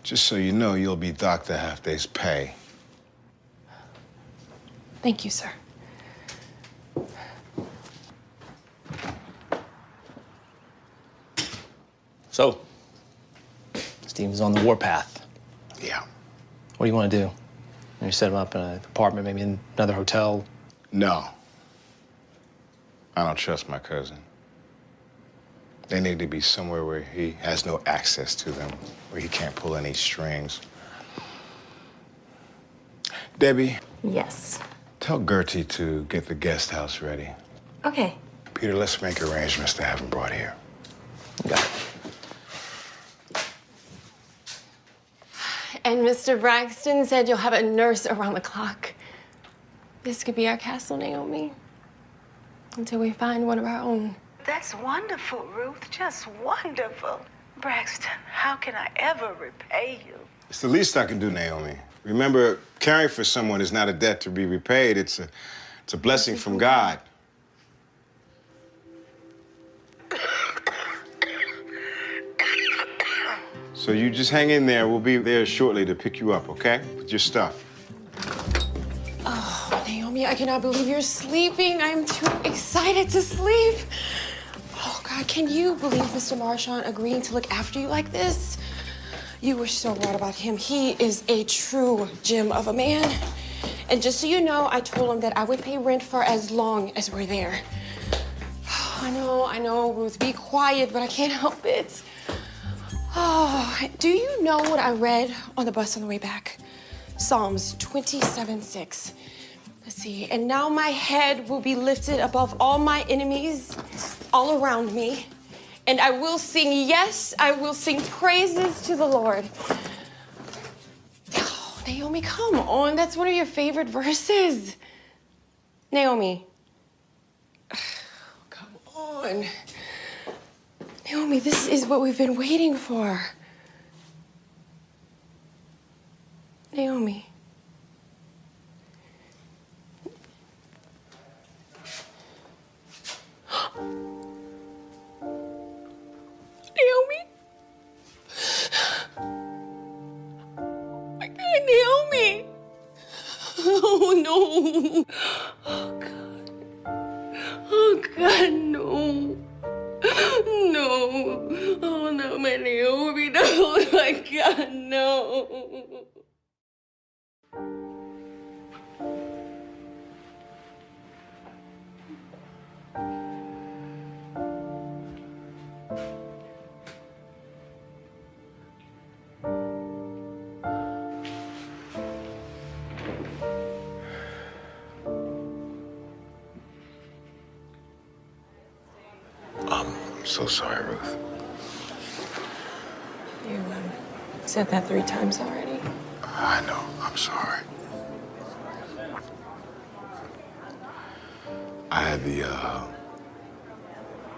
just so you know, you'll be docked a half day's pay. Thank you, sir. So, Steven's on the warpath. Yeah. What do you want to do? You set him up in an apartment, maybe in another hotel? No. I don't trust my cousin. They need to be somewhere where he has no access to them, where he can't pull any strings. Debbie. Yes. Tell Gertie to get the guest house ready. Okay. Peter, let's make arrangements to have him brought here. Got it. And Mr. Braxton said you'll have a nurse around the clock. This could be our castle, Naomi, until we find one of our own. That's wonderful, Ruth. Just wonderful. Braxton, how can I ever repay you? It's the least I can do, Naomi. Remember, caring for someone is not a debt to be repaid. It's a blessing from God. So you just hang in there. We'll be there shortly to pick you up, okay? With your stuff. Oh, Naomi, I cannot believe you're sleeping. I'm too excited to sleep. Oh, God, can you believe Mr. Marchand agreeing to look after you like this? You were so right about him. He is a true gem of a man. And just so you know, I told him that I would pay rent for as long as we're there. Oh, I know, Ruth, be quiet, but I can't help it. Oh, do you know what I read on the bus on the way back? Psalms 27:6. Let's see. And now my head will be lifted above all my enemies all around me. And I will sing, yes, I will sing praises to the Lord. Oh, Naomi, come on. That's one of your favorite verses. Naomi. Come on. Naomi, this is what we've been waiting for. Naomi. Naomi? Oh my God, Naomi! Oh no! Oh God! Oh God, no! No! Oh no, my Naomi! No! Oh my God, no! I'm so sorry, Ruth. You said that 3 times already. I know. I'm sorry. I had the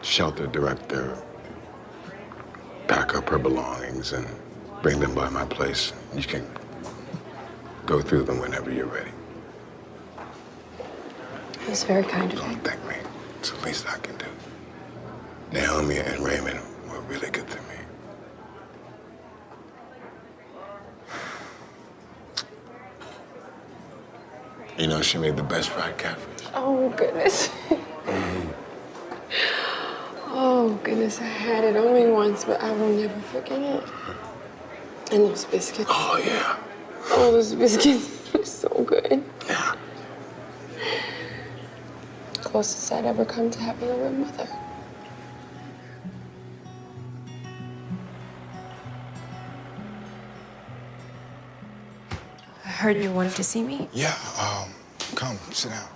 shelter director pack up her belongings and bring them by my place. You can go through them whenever you're ready. It was very kind of you. Don't thank me. It's the least I can do. Naomi and Raymond were really good to me. You know, she made the best fried catfish. Oh, goodness. Oh, goodness, I had it only once, but I will never forget it. And those biscuits. Oh, yeah. Oh, those biscuits were so good. Yeah. Closest I'd ever come to having a real mother. I heard you wanted to see me. Yeah, come, sit down.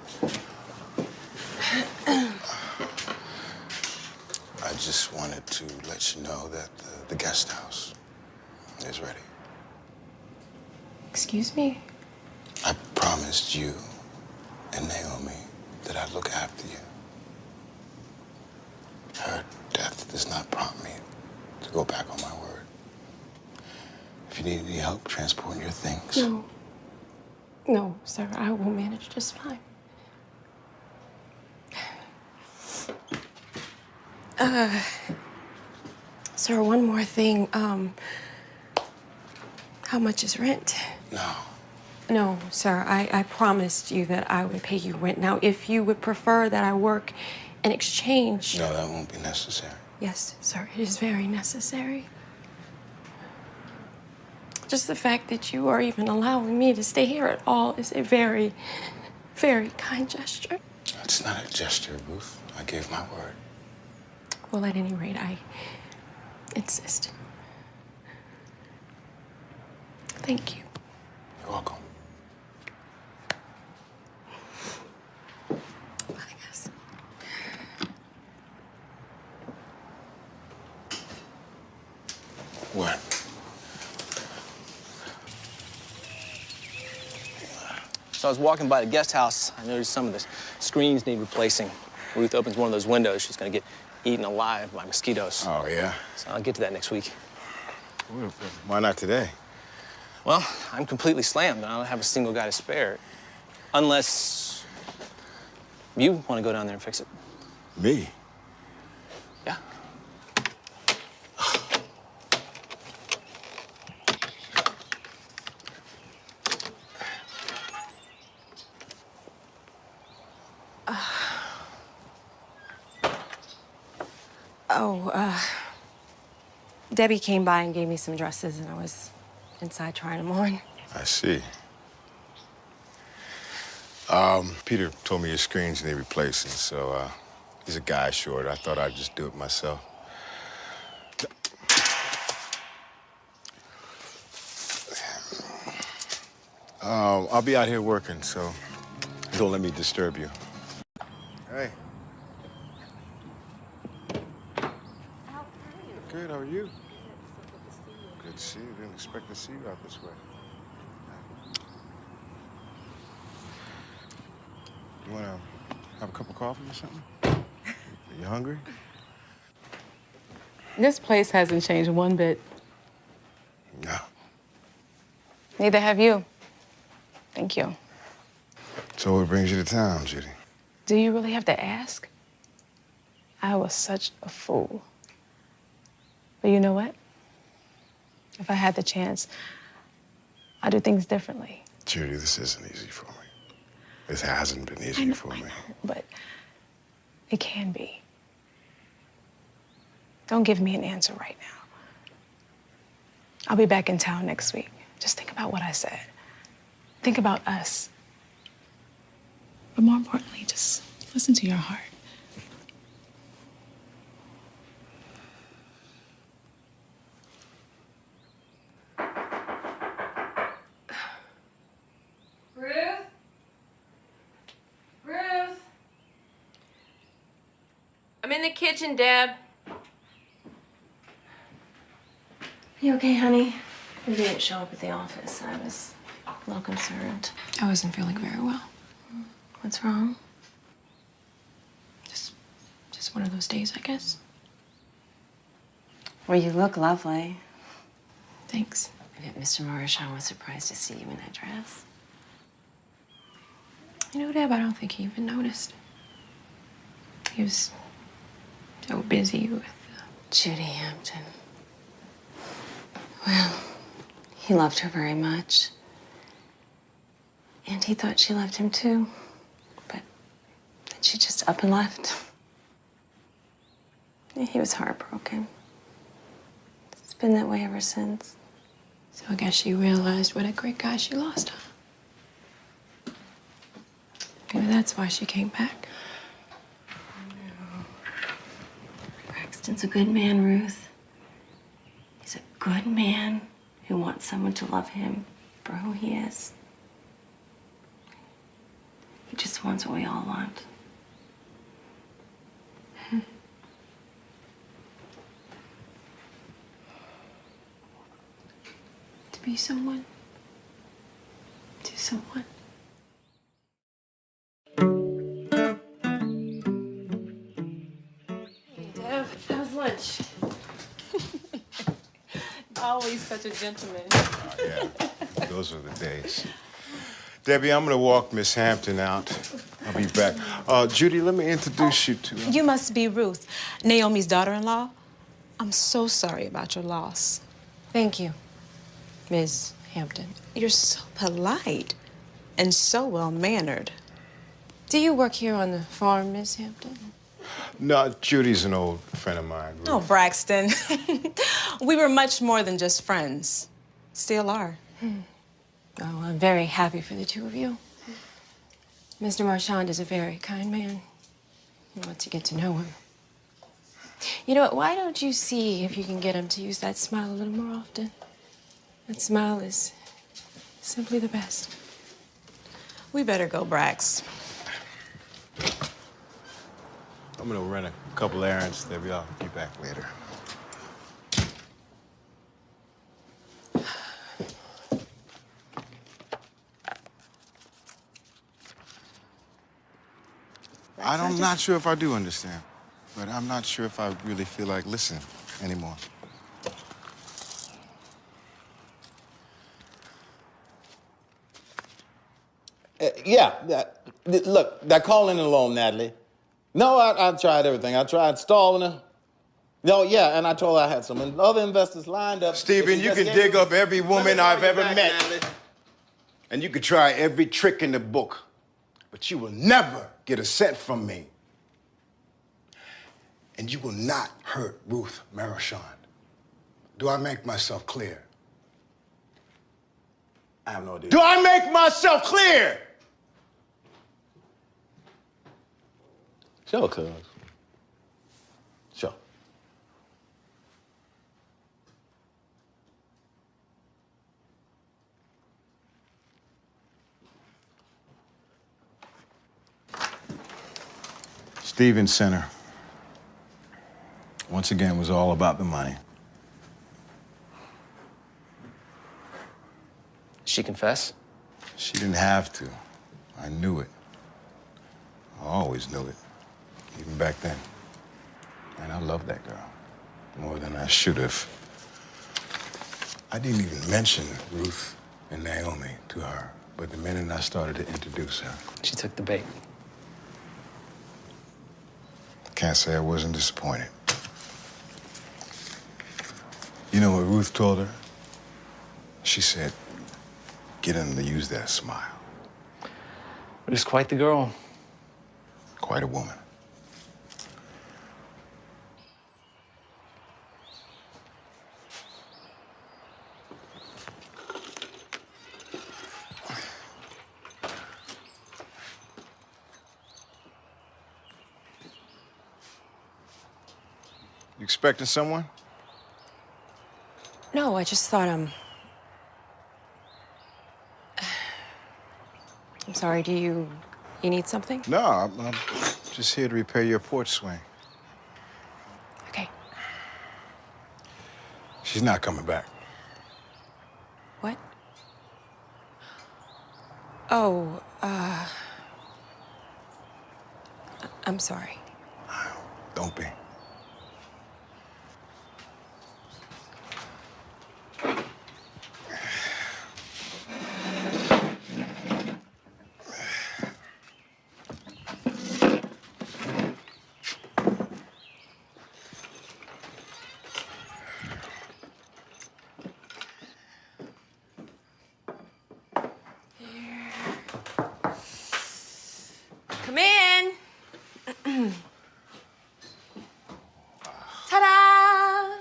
I just wanted to let you know that the guest house is ready. Excuse me? I promised you and Naomi that I'd look after you. Her death does not prompt me to go back on my word. If you need any help transporting your things. No. No, sir, I will manage just fine. Sir, one more thing. How much is rent? No. No, sir, I promised you that I would pay you rent. Now, if you would prefer that I work in exchange... No, that won't be necessary. Yes, sir, it is very necessary. Just the fact that you are even allowing me to stay here at all is a very, very kind gesture. It's not a gesture, Ruth. I gave my word. Well, at any rate, I insist. Thank you. You're welcome. I guess. What? So I was walking by the guest house. I noticed some of the screens need replacing. Ruth opens one of those windows. She's going to get eaten alive by mosquitoes. Oh, yeah? So I'll get to that next week. Why not today? Well, I'm completely slammed, and I don't have a single guy to spare. Unless you want to go down there and fix it. Me? Yeah. Debbie came by and gave me some dresses, and I was inside trying them on. I see. Peter told me your screens need replacing, so he's a guy short. I thought I'd just do it myself. I'll be out here working, so don't let me disturb you. Hey. Good, how are you? Good to see you. Didn't expect to see you out this way. You wanna have a cup of coffee or something? Are you hungry? This place hasn't changed one bit. No. Neither have you. Thank you. So what brings you to town, Judy? Do you really have to ask? I was such a fool. But you know what? If I had the chance, I'd do things differently. Judy, this isn't easy for me. This hasn't been easy for me. But it can be. Don't give me an answer right now. I'll be back in town next week. Just think about what I said. Think about us. But more importantly, just listen to your heart. Ruth? Ruth? I'm in the kitchen, Deb. You okay, honey? You didn't show up at the office. I was a little concerned. I wasn't feeling very well. What's wrong? Just one of those days, I guess. Well, you look lovely. Thanks. I bet Mr. Morishon was surprised to see you in that dress. You know, Deb, I don't think he even noticed. He was so busy with Judy Hampton. Well, he loved her very much. And he thought she loved him too. But then she just up and left. He was heartbroken. It's been that way ever since. So I guess she realized what a great guy she lost, huh? Maybe that's why she came back. Braxton's a good man, Ruth. He's a good man who wants someone to love him for who he is. He just wants what we all want. To be someone. To someone. Hey, Dev, how's lunch? Always such a gentleman. Oh, yeah. Those are the days. Debbie, I'm gonna walk Miss Hampton out. I'll be back. Judy, let me introduce you to her. You must be Ruth, Naomi's daughter-in-law. I'm so sorry about your loss. Thank you, Ms. Hampton. You're so polite and so well-mannered. Do you work here on the farm, Miss Hampton? No, Judy's an old friend of mine. Ruth. Oh, Braxton. We were much more than just friends. Still are. Oh, I'm very happy for the two of you. Mr. Marchand is a very kind man. I want to get to know him. You know what? Why don't you see if you can get him to use that smile a little more often? That smile is simply the best. We better go, Brax. I'm gonna run a couple errands, Debbie. I'll be back later. I'm not sure if I do understand, but I'm not sure if I really feel like listening anymore. Look, that calling in loan, Natalie. No, I tried everything. I tried stalling her. No, yeah, and I told her I had some other investors lined up. Stephen, you can dig up every woman I've ever met. And you could try every trick in the book, but you will never get a cent from me. And you will not hurt Ruth Marchand. Do I make myself clear? I have no idea. Do I make myself clear? Sure, cuz. Sure. Stephen Center. Once again, it was all about the money. She confess? She didn't have to. I knew it. I always knew it, even back then. And I loved that girl more than I should have. I didn't even mention Ruth and Naomi to her, but the minute I started to introduce her, She took the bait. can't say I wasn't disappointed. You know what Ruth told her? She said, get him to use that smile. Ruth's quite the girl. Quite a woman. You expecting someone? No, I just thought, I'm sorry, do you need something? No, I'm just here to repair your porch swing. Okay. She's not coming back. What? Oh, I'm sorry. Don't be. Come in. Ta-da!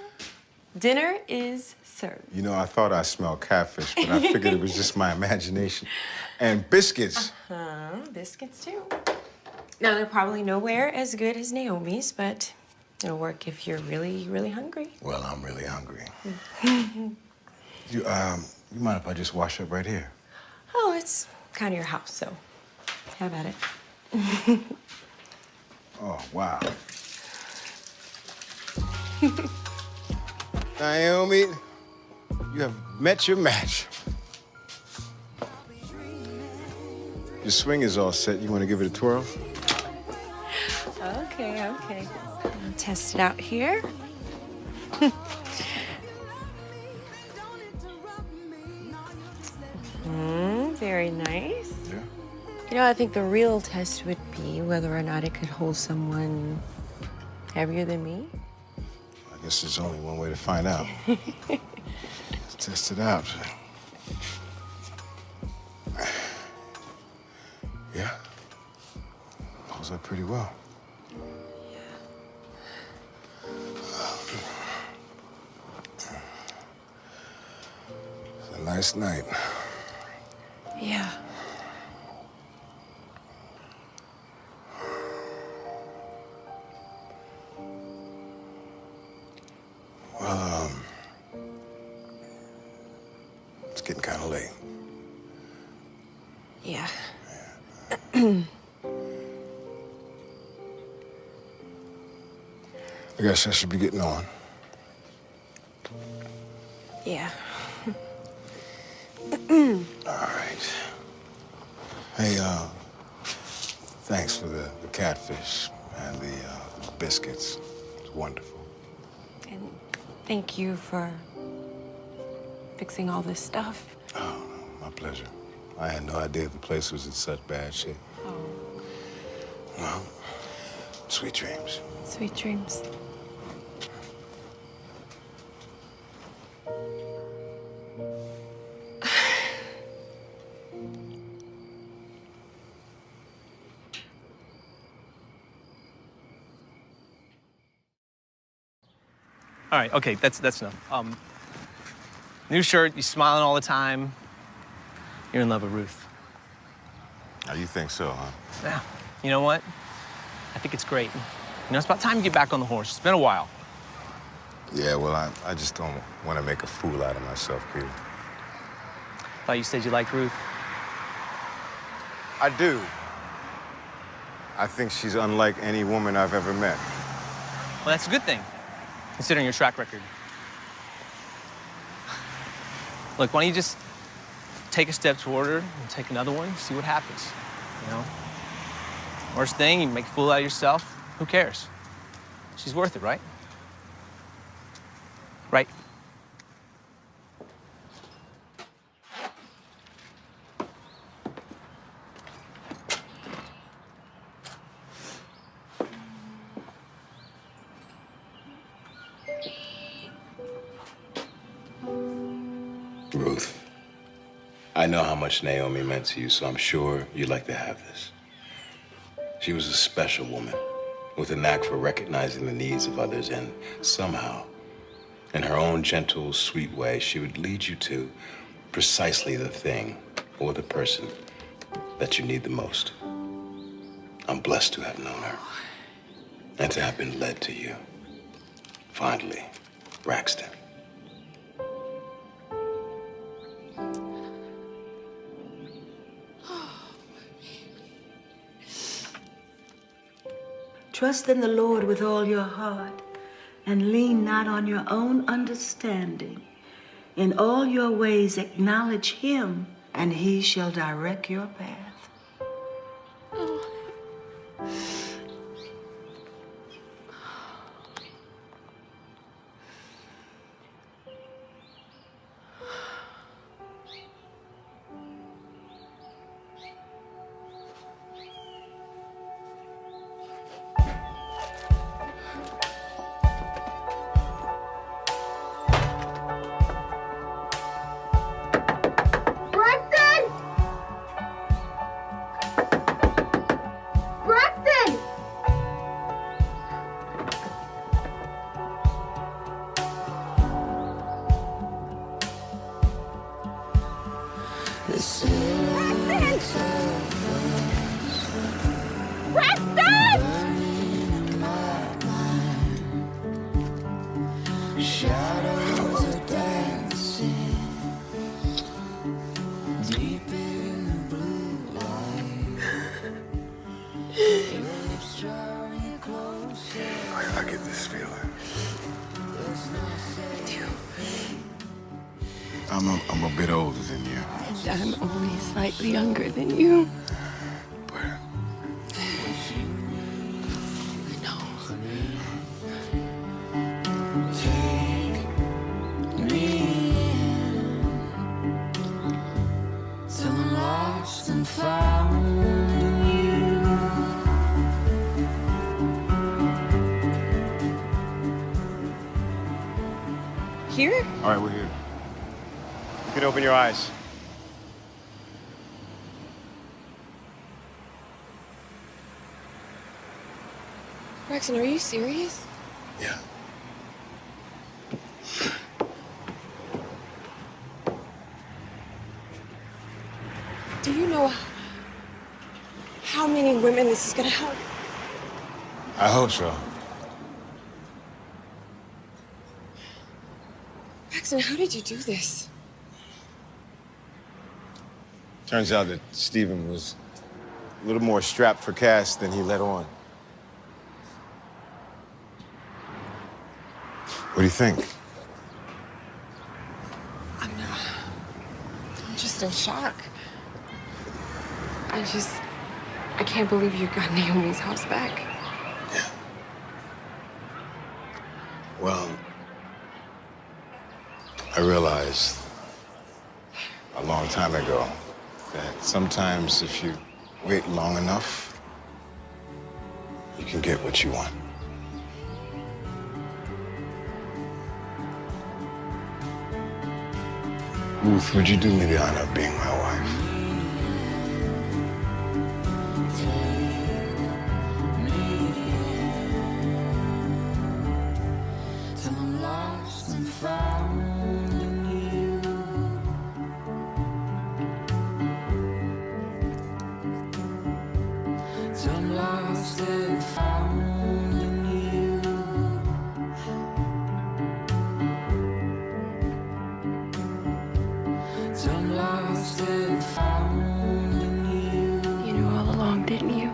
Dinner is served. You know, I thought I smelled catfish, but I figured it was just my imagination. And biscuits. Biscuits too. Now, they're probably nowhere as good as Naomi's, but it'll work if you're really, really hungry. Well, I'm really hungry. You mind if I just wash up right here? Oh, it's kind of your house, so have at it. Oh, wow. Naomi, you have met your match. Your swing is all set. You want to give it a twirl? Okay. I'll test it out here. Very nice. Yeah. You know, I think the real test would be whether or not it could hold someone heavier than me. I guess there's only one way to find out. Let's test it out. Yeah. Holds up pretty well. It's a nice night. Yeah. Well, it's getting kind of late. Yeah. I guess I should be getting on. Yeah. All right. Hey, thanks for the catfish and the biscuits. It's wonderful. And thank you for fixing all this stuff. Oh, my pleasure. I had no idea the place was in such bad shape. Oh, Well, sweet dreams. sweet dreams. All right, okay, that's enough. New shirt, you smiling all the time. You're in love with Ruth. Now, you think so, huh? Yeah. You know what? I think it's great. You know, it's about time you get back on the horse. It's been a while. Yeah, well, I just don't want to make a fool out of myself, Peter. Thought you said you liked Ruth. I do. I think she's unlike any woman I've ever met. Well, that's a good thing, considering your track record. Look, why don't you just take a step toward her and take another one, see what happens, you know? Worst thing, you make a fool out of yourself. Who cares? She's worth it, right? Right? Ruth, I know how much Naomi meant to you, so I'm sure you'd like to have this. She was a special woman with a knack for recognizing the needs of others, and somehow, in her own gentle, sweet way, she would lead you to precisely the thing or the person that you need the most. I'm blessed to have known her and to have been led to you. Fondly, Braxton. Trust in the Lord with all your heart and lean not on your own understanding. In all your ways acknowledge him, and he shall direct your path. I get this feeling. I'm a bit older than you. And I'm only slightly younger than you. Here? All right, we're here. You can open your eyes. Braxton, are you serious? Yeah. Do you know how many women this is gonna help? I hope so. Braxton, how did you do this? Turns out that Stephen was a little more strapped for cash than he let on. What do you think? I'm just in shock. I can't believe you got Naomi's house back. Well, I realized a long time ago that sometimes if you wait long enough, you can get what you want. Ruth, would you do me the honor of being my wife? You knew all along, didn't you?